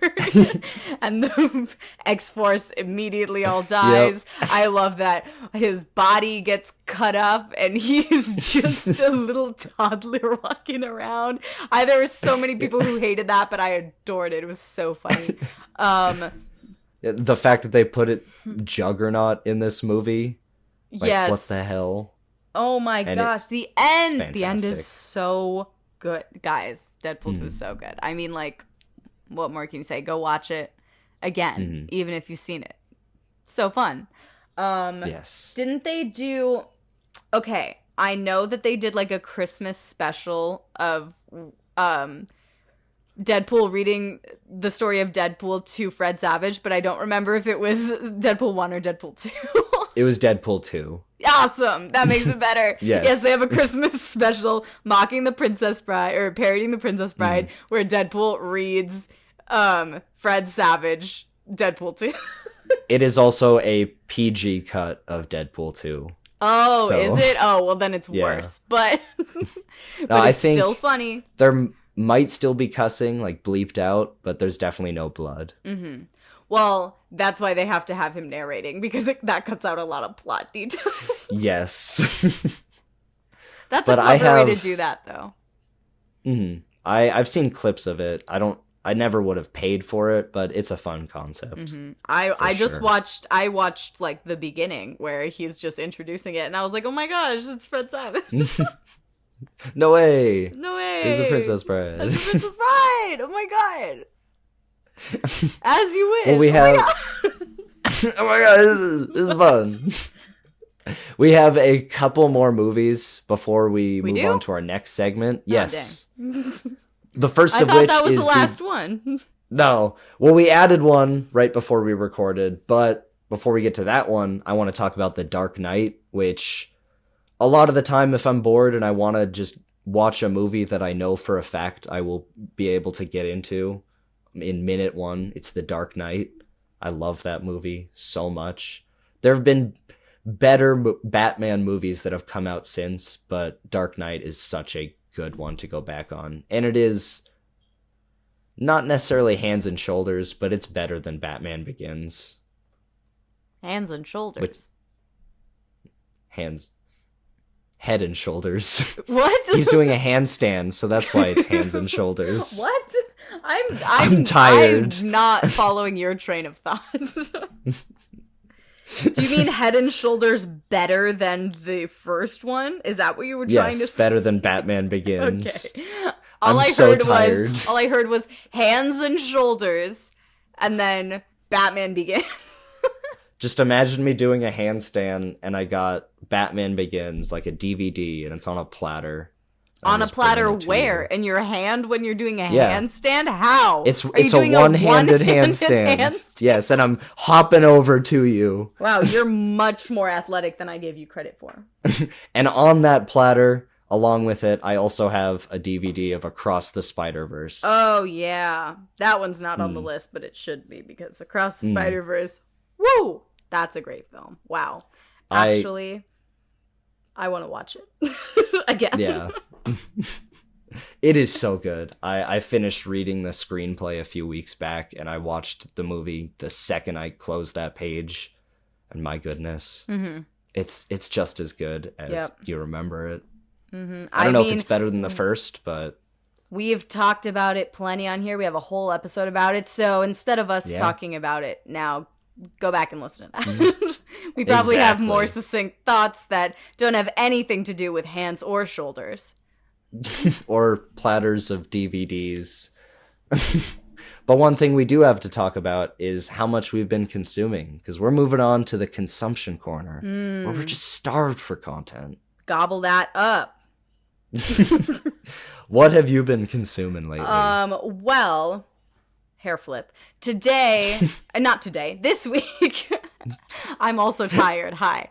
Speaker 2: And the X-Force immediately all dies. Yep. I love that his body gets cut up and he's just a little toddler walking around. There were so many people who hated that, but I adored it. It was so funny.
Speaker 1: The fact that they put Juggernaut in this movie. Like,
Speaker 2: yes.
Speaker 1: What the hell?
Speaker 2: Oh my gosh. The end. The end is so good. Guys, Deadpool 2 is so good. I mean, like, what more can you say? Go watch it again, even if you've seen it. So fun.
Speaker 1: Yes.
Speaker 2: Didn't they do... Okay, I know that they did, like, a Christmas special of... Deadpool reading the story of Deadpool to Fred Savage, but I don't remember if it was Deadpool 1 or Deadpool 2.
Speaker 1: It was Deadpool 2.
Speaker 2: Awesome. That makes it better.
Speaker 1: Yes,
Speaker 2: they have a Christmas special mocking the Princess Bride, or parodying the Princess Bride, where Deadpool reads Fred Savage Deadpool 2.
Speaker 1: It is also a PG cut of Deadpool 2.
Speaker 2: Oh, so, is it? Oh, well then it's worse. But
Speaker 1: I
Speaker 2: it's
Speaker 1: think
Speaker 2: still funny.
Speaker 1: There might still be cussing, like bleeped out, but there's definitely no blood.
Speaker 2: Mm-hmm. Well, that's why they have to have him narrating, because that cuts out a lot of plot details.
Speaker 1: Yes.
Speaker 2: That's a clever way to do that, though.
Speaker 1: Mm-hmm. I've seen clips of it. I never would have paid for it, but it's a fun concept.
Speaker 2: Mm-hmm. I watched like the beginning where he's just introducing it, and I was like, oh my gosh, it's Fred Savage.
Speaker 1: No way.
Speaker 2: He's
Speaker 1: a Princess Bride.
Speaker 2: That's a Princess Bride. Oh my god. As you wish.
Speaker 1: Well, we have. Oh my god, this is fun. We have a couple more movies before we move on to our next segment. Yes. The first of which is
Speaker 2: I thought that was the last one.
Speaker 1: No. Well, we added one right before we recorded, but before we get to that one, I want to talk about The Dark Knight, which a lot of the time if I'm bored and I want to just watch a movie that I know for a fact I will be able to get into in minute one, it's The Dark Knight. I love that movie so much. There have been better Batman movies that have come out since, but Dark Knight is such a good one to go back on. And it is not necessarily hands and shoulders, but it's better than Batman Begins.
Speaker 2: Hands and shoulders.
Speaker 1: Head and shoulders.
Speaker 2: What?
Speaker 1: He's doing a handstand, so that's why it's hands and shoulders.
Speaker 2: What? I'm
Speaker 1: tired.
Speaker 2: I'm not following your train of thought. Do you mean Head and Shoulders better than the first one? Is that what you were trying to say?
Speaker 1: Yes, better than Batman Begins.
Speaker 2: Okay.
Speaker 1: All I
Speaker 2: heard was Hands and Shoulders, and then Batman Begins.
Speaker 1: Just imagine me doing a handstand, and I got Batman Begins, like a DVD, and it's on a platter.
Speaker 2: On a platter where? In your hand when you're doing a handstand? How?
Speaker 1: It's a one-handed handstand. Yes, and I'm hopping over to you.
Speaker 2: Wow, you're much more athletic than I gave you credit for.
Speaker 1: And on that platter, along with it, I also have a DVD of Across the Spider-Verse.
Speaker 2: Oh, yeah. That one's not on the list, but it should be, because Across the Spider-Verse, woo! That's a great film. Wow. Actually, I want to watch it again.
Speaker 1: Yeah. It is so good. I finished reading the screenplay a few weeks back, and I watched the movie the second I closed that page, and my goodness, it's just as good as you remember it. I don't know if it's better than the first, but
Speaker 2: we've talked about it plenty on here. We have a whole episode about it, so instead of us talking about it now, go back and listen to that. We probably have more succinct thoughts that don't have anything to do with hands or shoulders.
Speaker 1: Or platters of DVDs. But one thing we do have to talk about is how much we've been consuming, because we're moving on to the consumption corner, where we're just starved for content.
Speaker 2: Gobble that up.
Speaker 1: What have you been consuming lately?
Speaker 2: Well, hair flip. This week. I'm also tired. Hi.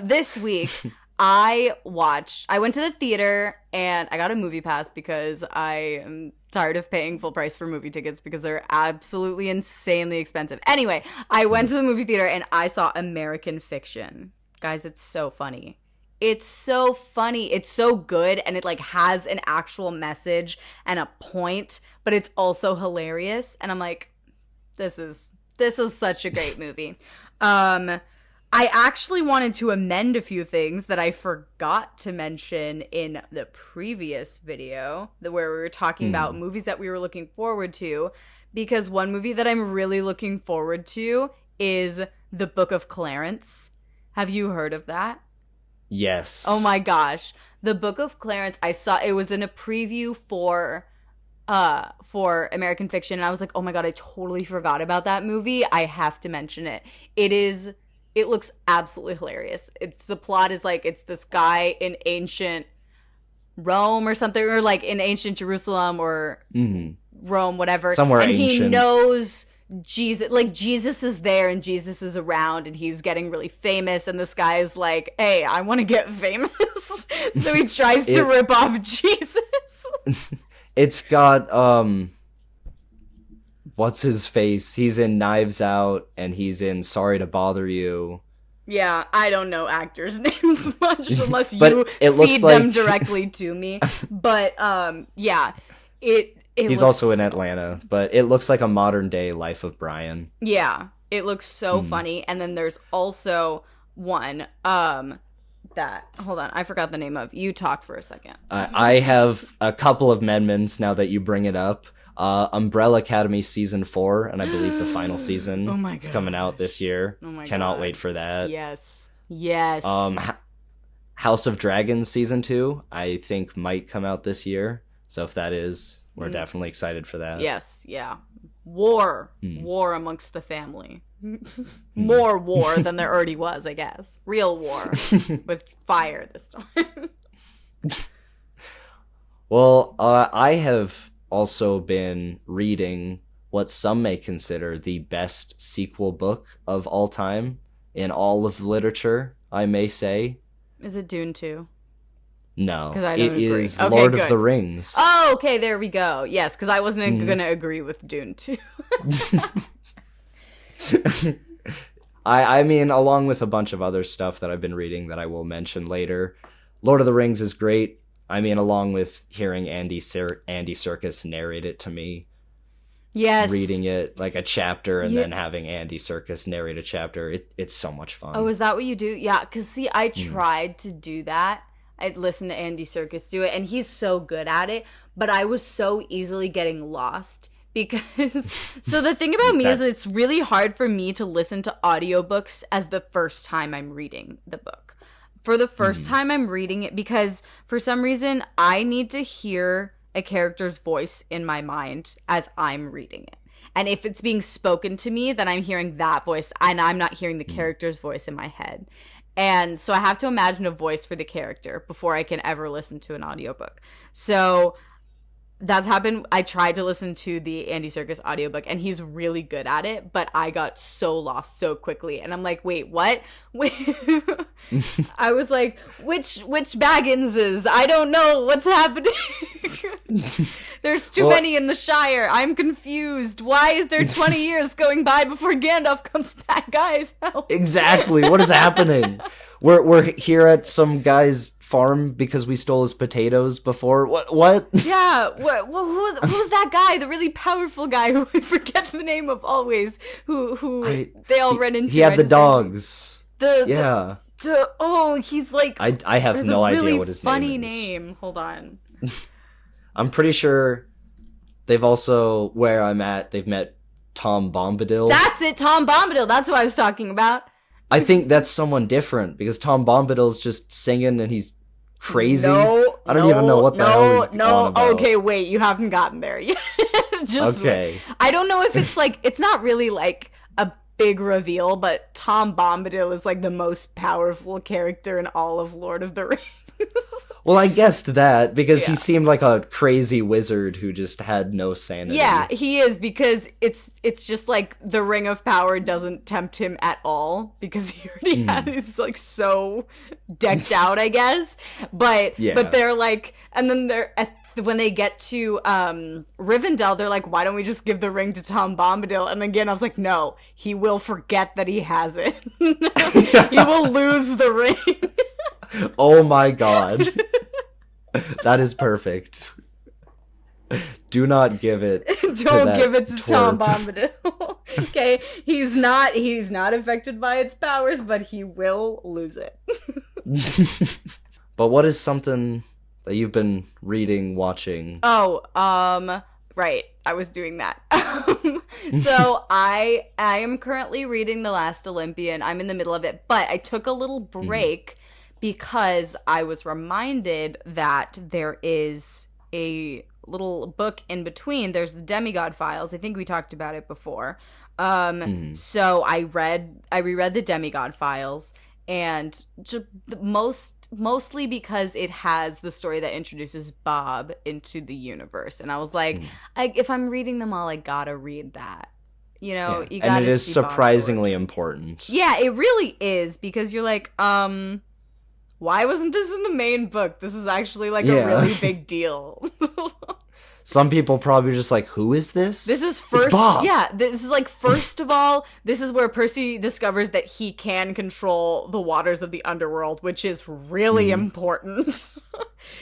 Speaker 2: This week, I went to the theater and I got a movie pass because I am tired of paying full price for movie tickets because they're absolutely insanely expensive. Anyway, I went to the movie theater and I saw American Fiction. Guys, it's so funny. It's so funny. It's so good, and it like has an actual message and a point, but it's also hilarious. And I'm like, this is such a great movie. I actually wanted to amend a few things that I forgot to mention in the previous video, where we were talking about movies that we were looking forward to, because one movie that I'm really looking forward to is The Book of Clarence. Have you heard of that?
Speaker 1: Yes.
Speaker 2: Oh my gosh. The Book of Clarence, I saw, it was in a preview for American Fiction, and I was like, oh my god, I totally forgot about that movie. I have to mention it. It looks absolutely hilarious. The plot is like, it's this guy in ancient Rome or something, or like in ancient Jerusalem or Rome, whatever.
Speaker 1: Somewhere
Speaker 2: and
Speaker 1: ancient.
Speaker 2: He knows Jesus, like Jesus is there and Jesus is around and he's getting really famous, and this guy is like, hey, I want to get famous. So he tries to rip off Jesus.
Speaker 1: It's got what's his face? He's in Knives Out and he's in Sorry to Bother You.
Speaker 2: Yeah, I don't know actors' names much unless you feed them directly to me. But yeah,
Speaker 1: he's also in Atlanta, but it looks like a modern day Life of Brian.
Speaker 2: Yeah, it looks so funny. And then there's also one that, hold on, I forgot the name of. You talk for a second.
Speaker 1: I have a couple of amendments now that you bring it up. Umbrella Academy season 4, and I believe the final season is coming out this year. Cannot wait for that.
Speaker 2: Yes.
Speaker 1: House of Dragons season 2, I think might come out this year. So if that is, we're definitely excited for that.
Speaker 2: Yes, yeah. War amongst the family. More war than there already was, I guess. Real war with fire this time.
Speaker 1: Well, I have also been reading what some may consider the best sequel book of all time in all of literature, I may say.
Speaker 2: Is it Dune 2?
Speaker 1: No,
Speaker 2: it
Speaker 1: agree. Is Lord of the Rings.
Speaker 2: Oh, okay, there we go. Yes, because I wasn't going to agree with Dune 2.
Speaker 1: I mean, along with a bunch of other stuff that I've been reading that I will mention later, Lord of the Rings is great. I mean, along with hearing Andy Serkis narrate it to me.
Speaker 2: Yes.
Speaker 1: Reading it like a chapter and then having Andy Serkis narrate a chapter. It's so much fun.
Speaker 2: Oh, is that what you do? Yeah, because see, I tried to do that. I'd listen to Andy Serkis do it, and he's so good at it, but I was so easily getting lost. Because, so the thing about me is it's really hard for me to listen to audiobooks as the first time I'm reading the book. For the first time I'm reading it, because for some reason I need to hear a character's voice in my mind as I'm reading it. And if it's being spoken to me, then I'm hearing that voice and I'm not hearing the character's voice in my head. And so I have to imagine a voice for the character before I can ever listen to an audiobook. So that's happened. I tried to listen to the Andy Serkis audiobook and he's really good at it, but I got so lost so quickly. And I'm like, wait, what? Wait. I was like, which Bagginses? I don't know what's happening. There's too many in the Shire. I'm confused. Why is there 20 years going by before Gandalf comes back? Guys, help. Exactly.
Speaker 1: What is happening? We're here at some guy's farm because we stole his potatoes before. What?
Speaker 2: Yeah. Who's that guy? The really powerful guy who I forget the name of always. Who they all run into.
Speaker 1: He had the dogs.
Speaker 2: He's like.
Speaker 1: I have no idea what his
Speaker 2: funny
Speaker 1: name is.
Speaker 2: Name. Hold on.
Speaker 1: I'm pretty sure they've also, where I'm at, they've met Tom Bombadil.
Speaker 2: That's it, Tom Bombadil. That's what I was talking about.
Speaker 1: I think that's someone different because Tom Bombadil's just singing and he's crazy. I don't even know what the hell he's on about.
Speaker 2: Okay, wait, you haven't gotten there yet.
Speaker 1: Okay.
Speaker 2: I don't know if it's like, it's not really like a big reveal, but Tom Bombadil is like the most powerful character in all of Lord of the Rings.
Speaker 1: Well, I guessed that because he seemed like a crazy wizard who just had no sanity.
Speaker 2: Yeah, he is, because it's just like the Ring of Power doesn't tempt him at all because he already he's like so decked out, I guess. But they're like, and then when they get to Rivendell, they're like, why don't we just give the ring to Tom Bombadil? And again, I was like, no, he will forget that he has it. He will lose the ring.
Speaker 1: Oh my god. That is perfect. Do not give it.
Speaker 2: Don't give it to Tom Bombadil. Okay, he's not affected by its powers, but he will lose it.
Speaker 1: But what is something that you've been reading, watching?
Speaker 2: Right. I was doing that. So I am currently reading The Last Olympian. I'm in the middle of it, but I took a little break because I was reminded that there is a little book in between. There's the Demigod Files. I think we talked about it before. So I reread the Demigod Files, and just mostly because it has the story that introduces Bob into the universe. And I was like, if I'm reading them all, I gotta read that. You know,
Speaker 1: Yeah.
Speaker 2: you gotta
Speaker 1: And it is
Speaker 2: see Bob's
Speaker 1: surprisingly
Speaker 2: origins.
Speaker 1: important.
Speaker 2: Yeah, it really is, because you're like, why wasn't this in the main book? This is actually like a really big deal.
Speaker 1: Some people probably just like, who is this?
Speaker 2: This is first,
Speaker 1: it's Bob.
Speaker 2: yeah, this is like, first of all, this is where Percy discovers that he can control the waters of the underworld, which is really important.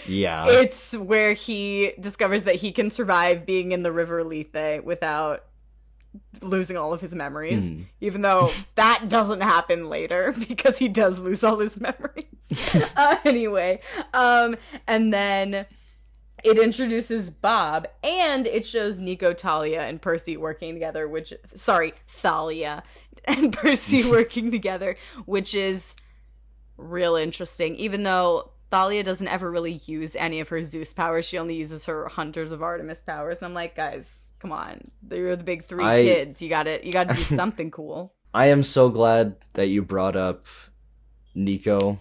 Speaker 1: Yeah.
Speaker 2: It's where he discovers that he can survive being in the River Lethe without losing all of his memories, even though that doesn't happen later because he does lose all his memories. Anyway, and then it introduces Bob, and it shows Nico, Thalia, and Percy working together, Thalia and Percy working together, which is real interesting, even though Thalia doesn't ever really use any of her Zeus powers. She only uses her Hunters of Artemis powers, and I'm like, guys, come on. You're the big three kids. You gotta do something cool.
Speaker 1: I am so glad that you brought up Nico,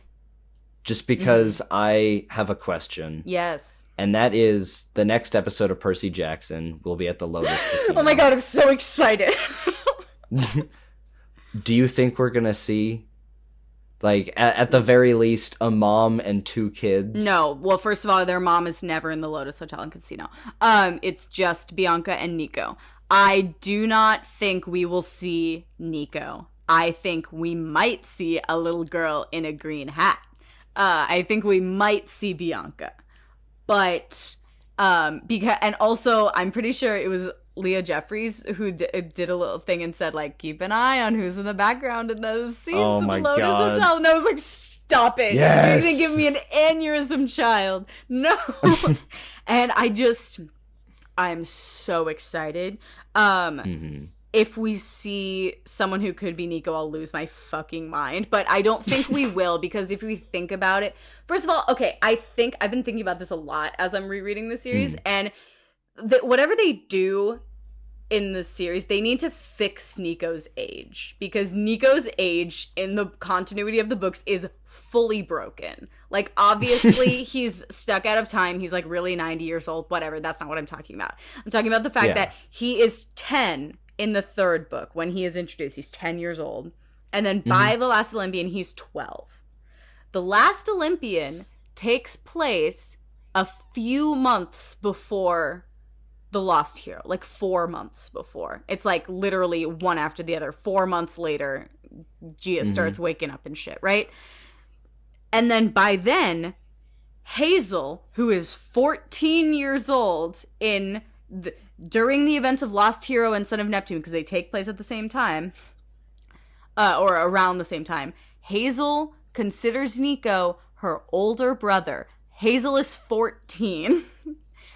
Speaker 1: just because I have a question.
Speaker 2: Yes.
Speaker 1: And that is, the next episode of Percy Jackson will be at the Lotus Casino.
Speaker 2: Oh my god, I'm so excited.
Speaker 1: Do you think we're gonna see, like, at the very least, a mom and two kids?
Speaker 2: No. Well, first of all, their mom is never in the Lotus Hotel and Casino. It's just Bianca and Nico. I do not think we will see Nico. I think we might see a little girl in a green hat. I think we might see Bianca. But, and also, I'm pretty sure it was Leah Jeffries who did a little thing and said, like, keep an eye on who's in the background in those scenes in the Lotus Hotel. And I was like, stop it.
Speaker 1: Yes.
Speaker 2: You're gonna give me an aneurysm, child. No. And I'm so excited. If we see someone who could be Nico, I'll lose my fucking mind. But I don't think we will, because if we think about it, first of all, okay, I've been thinking about this a lot as I'm rereading the series, and whatever they do in the series, they need to fix Nico's age, because Nico's age in the continuity of the books is fully broken. Like, obviously, he's stuck out of time. He's like really 90 years old, whatever. That's not what I'm talking about. I'm talking about the fact that he is 10 in the third book when he is introduced. He's 10 years old. And then by The Last Olympian, he's 12. The Last Olympian takes place a few months before The Lost Hero, like 4 months before. It's like literally one after the other. 4 months later, Gia starts waking up and shit, right? And then by then, Hazel, who is 14 years old during the events of Lost Hero and Son of Neptune, because they take place at the same time, or around the same time, Hazel considers Nico her older brother. Hazel is 14.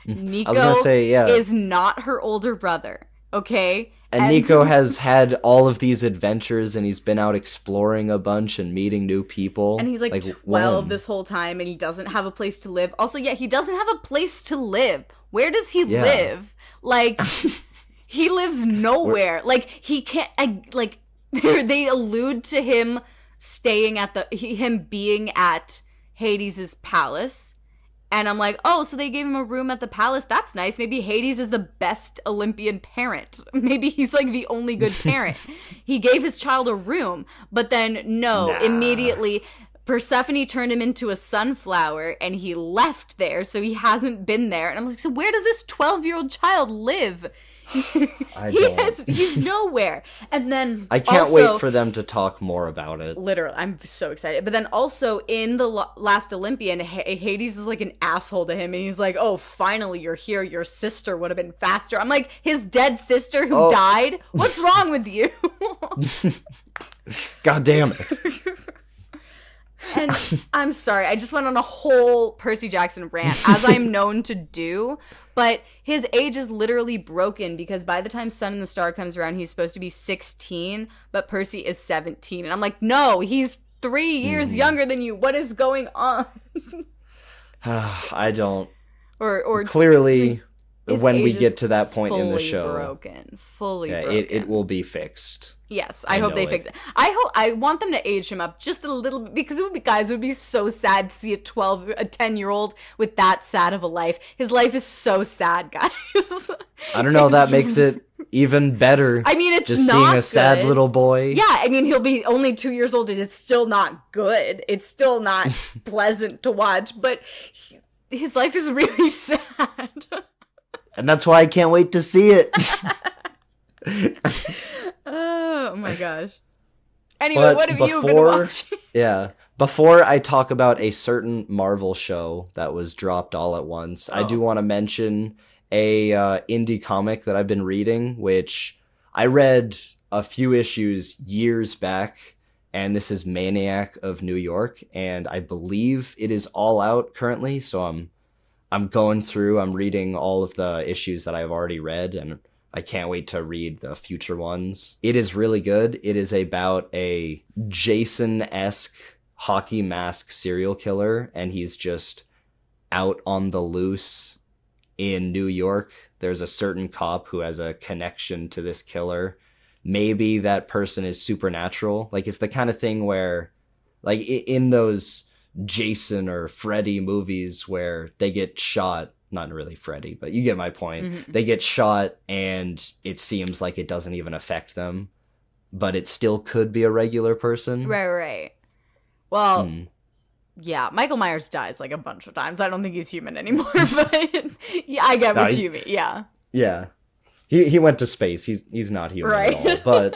Speaker 2: Nico is not her older brother, okay?
Speaker 1: And Nico has had all of these adventures, and he's been out exploring a bunch and meeting new people.
Speaker 2: And he's like 12 this whole time, and he doesn't have a place to live. Also, yeah, he doesn't have a place to live. Where does he live? Like, he lives nowhere. Like, he can't, they allude to him staying at him being at Hades' palace. And I'm like, oh, so they gave him a room at the palace? That's nice. Maybe Hades is the best Olympian parent. Maybe he's like the only good parent. He gave his child a room, but then immediately Persephone turned him into a sunflower and he left there, so he hasn't been there. And I'm like, so where does this 12-year-old child live? He's nowhere. And then
Speaker 1: I can't wait for them to talk more about it.
Speaker 2: Literally, I'm so excited. But then also in the Last Olympian, Hades is like an asshole to him, and he's like, oh, finally you're here. Your sister would have been faster. I'm like, his dead sister who died? What's wrong with you?
Speaker 1: God damn it.
Speaker 2: And I'm sorry, I just went on a whole Percy Jackson rant, as I'm known to do, but his age is literally broken, because by the time Sun and the Star comes around, he's supposed to be 16, but Percy is 17. And I'm like, no, he's 3 years younger than you. What is going on?
Speaker 1: I don't.
Speaker 2: Or
Speaker 1: clearly, when we get to that point in the show,
Speaker 2: fully broken.
Speaker 1: It will be fixed.
Speaker 2: Yes, I hope they fix it. I want them to age him up just a little bit, because it would be so sad to see a 10-year-old with that sad of a life. His life is so sad, guys.
Speaker 1: I don't know, that makes it even better.
Speaker 2: I mean, it's
Speaker 1: just
Speaker 2: not
Speaker 1: seeing a
Speaker 2: good.
Speaker 1: sad little boy.
Speaker 2: Yeah, I mean, he'll be only 2 years old and it's still not good. It's still not pleasant to watch, but his life is really sad.
Speaker 1: And that's why I can't wait to see it.
Speaker 2: Oh my gosh. Anyway,
Speaker 1: But
Speaker 2: what have you been watching?
Speaker 1: Yeah. Before I talk about a certain Marvel show that was dropped all at once, I do want to mention a indie comic that I've been reading, which I read a few issues years back, and this is Maniac of New York, and I believe it is all out currently, so I'm going through, I'm reading all of the issues that I've already read, and I can't wait to read the future ones. It is really good. It is about a Jason-esque hockey mask serial killer, and he's just out on the loose in New York. There's a certain cop who has a connection to this killer. Maybe that person is supernatural. Like, it's the kind of thing where, like, in those Jason or Freddy movies where they get shot, not really Freddy, but you get my point. Mm-hmm. They get shot and it seems like it doesn't even affect them, but it still could be a regular person.
Speaker 2: Right. Well, yeah, Michael Myers dies like a bunch of times. I don't think he's human anymore, but yeah, I get what you mean. Yeah.
Speaker 1: Yeah. He went to space. He's not human at all.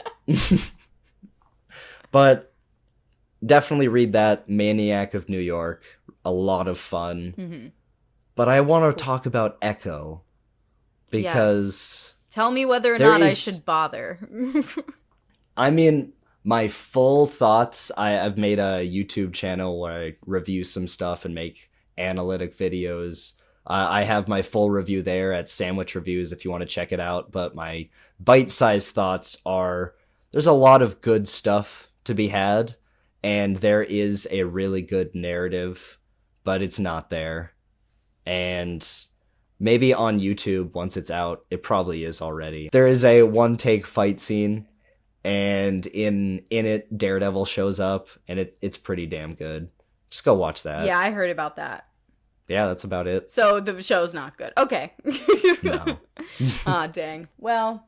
Speaker 1: But definitely read that, Maniac of New York. A lot of fun. Mm-hmm. But I want to talk about Echo because
Speaker 2: tell me whether or not I should bother.
Speaker 1: I mean, my full thoughts, I've made a YouTube channel where I review some stuff and make analytic videos. I have my full review there at Sandwich Reviews if you want to check it out. But my bite-sized thoughts are, there's a lot of good stuff to be had, and there is a really good narrative, but it's not there. And maybe on YouTube, once it's out, it probably is already. There is a one-take fight scene, and in it, Daredevil shows up, and it's pretty damn good. Just go watch that.
Speaker 2: Yeah, I heard about that.
Speaker 1: Yeah, that's about it.
Speaker 2: So the show's not good. Okay.
Speaker 1: No.
Speaker 2: Aw, dang. Well.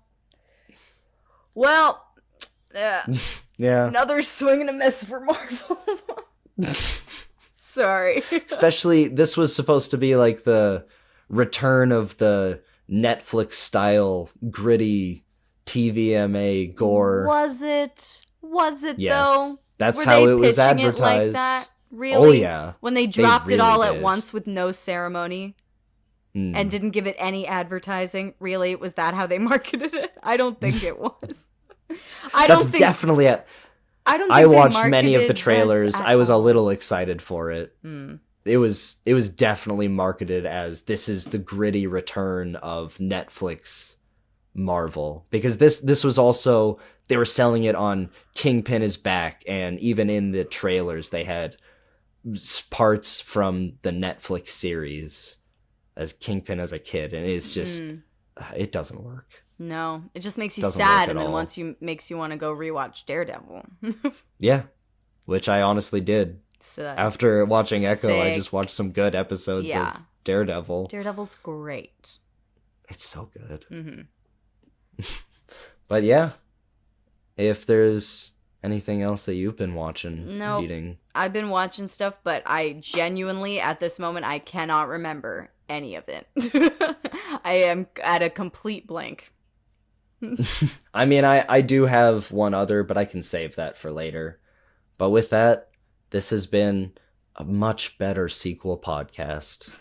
Speaker 1: Yeah.
Speaker 2: Another swing and a miss for Marvel. Sorry.
Speaker 1: Especially, this was supposed to be like the return of the Netflix style gritty TVMA gore.
Speaker 2: Was it
Speaker 1: yes.
Speaker 2: though?
Speaker 1: That's how it was advertised.
Speaker 2: Like that? Really?
Speaker 1: Oh yeah.
Speaker 2: When they dropped it all at once with no ceremony and didn't give it any advertising. Really? Was that how they marketed it? I don't think it was.
Speaker 1: Definitely I watched many of the trailers. I was a little excited for it. It was definitely marketed as, this is the gritty return of Netflix Marvel, because this was also, they were selling it on Kingpin is back, and even in the trailers they had parts from the Netflix series as Kingpin as a kid, and it's just it doesn't work.
Speaker 2: No, it just makes you sad, and then makes you want to go rewatch Daredevil.
Speaker 1: Yeah, which I honestly did. After watching Echo, I just watched some good episodes of Daredevil.
Speaker 2: Daredevil's great.
Speaker 1: It's so good. Mm-hmm. But yeah, if there's anything else that you've been watching, reading.
Speaker 2: I've been watching stuff, but I genuinely, at this moment, I cannot remember any of it. I am at a complete blank.
Speaker 1: I mean, I do have one other, but I can save that for later. But with that, this has been a much better sequel podcast.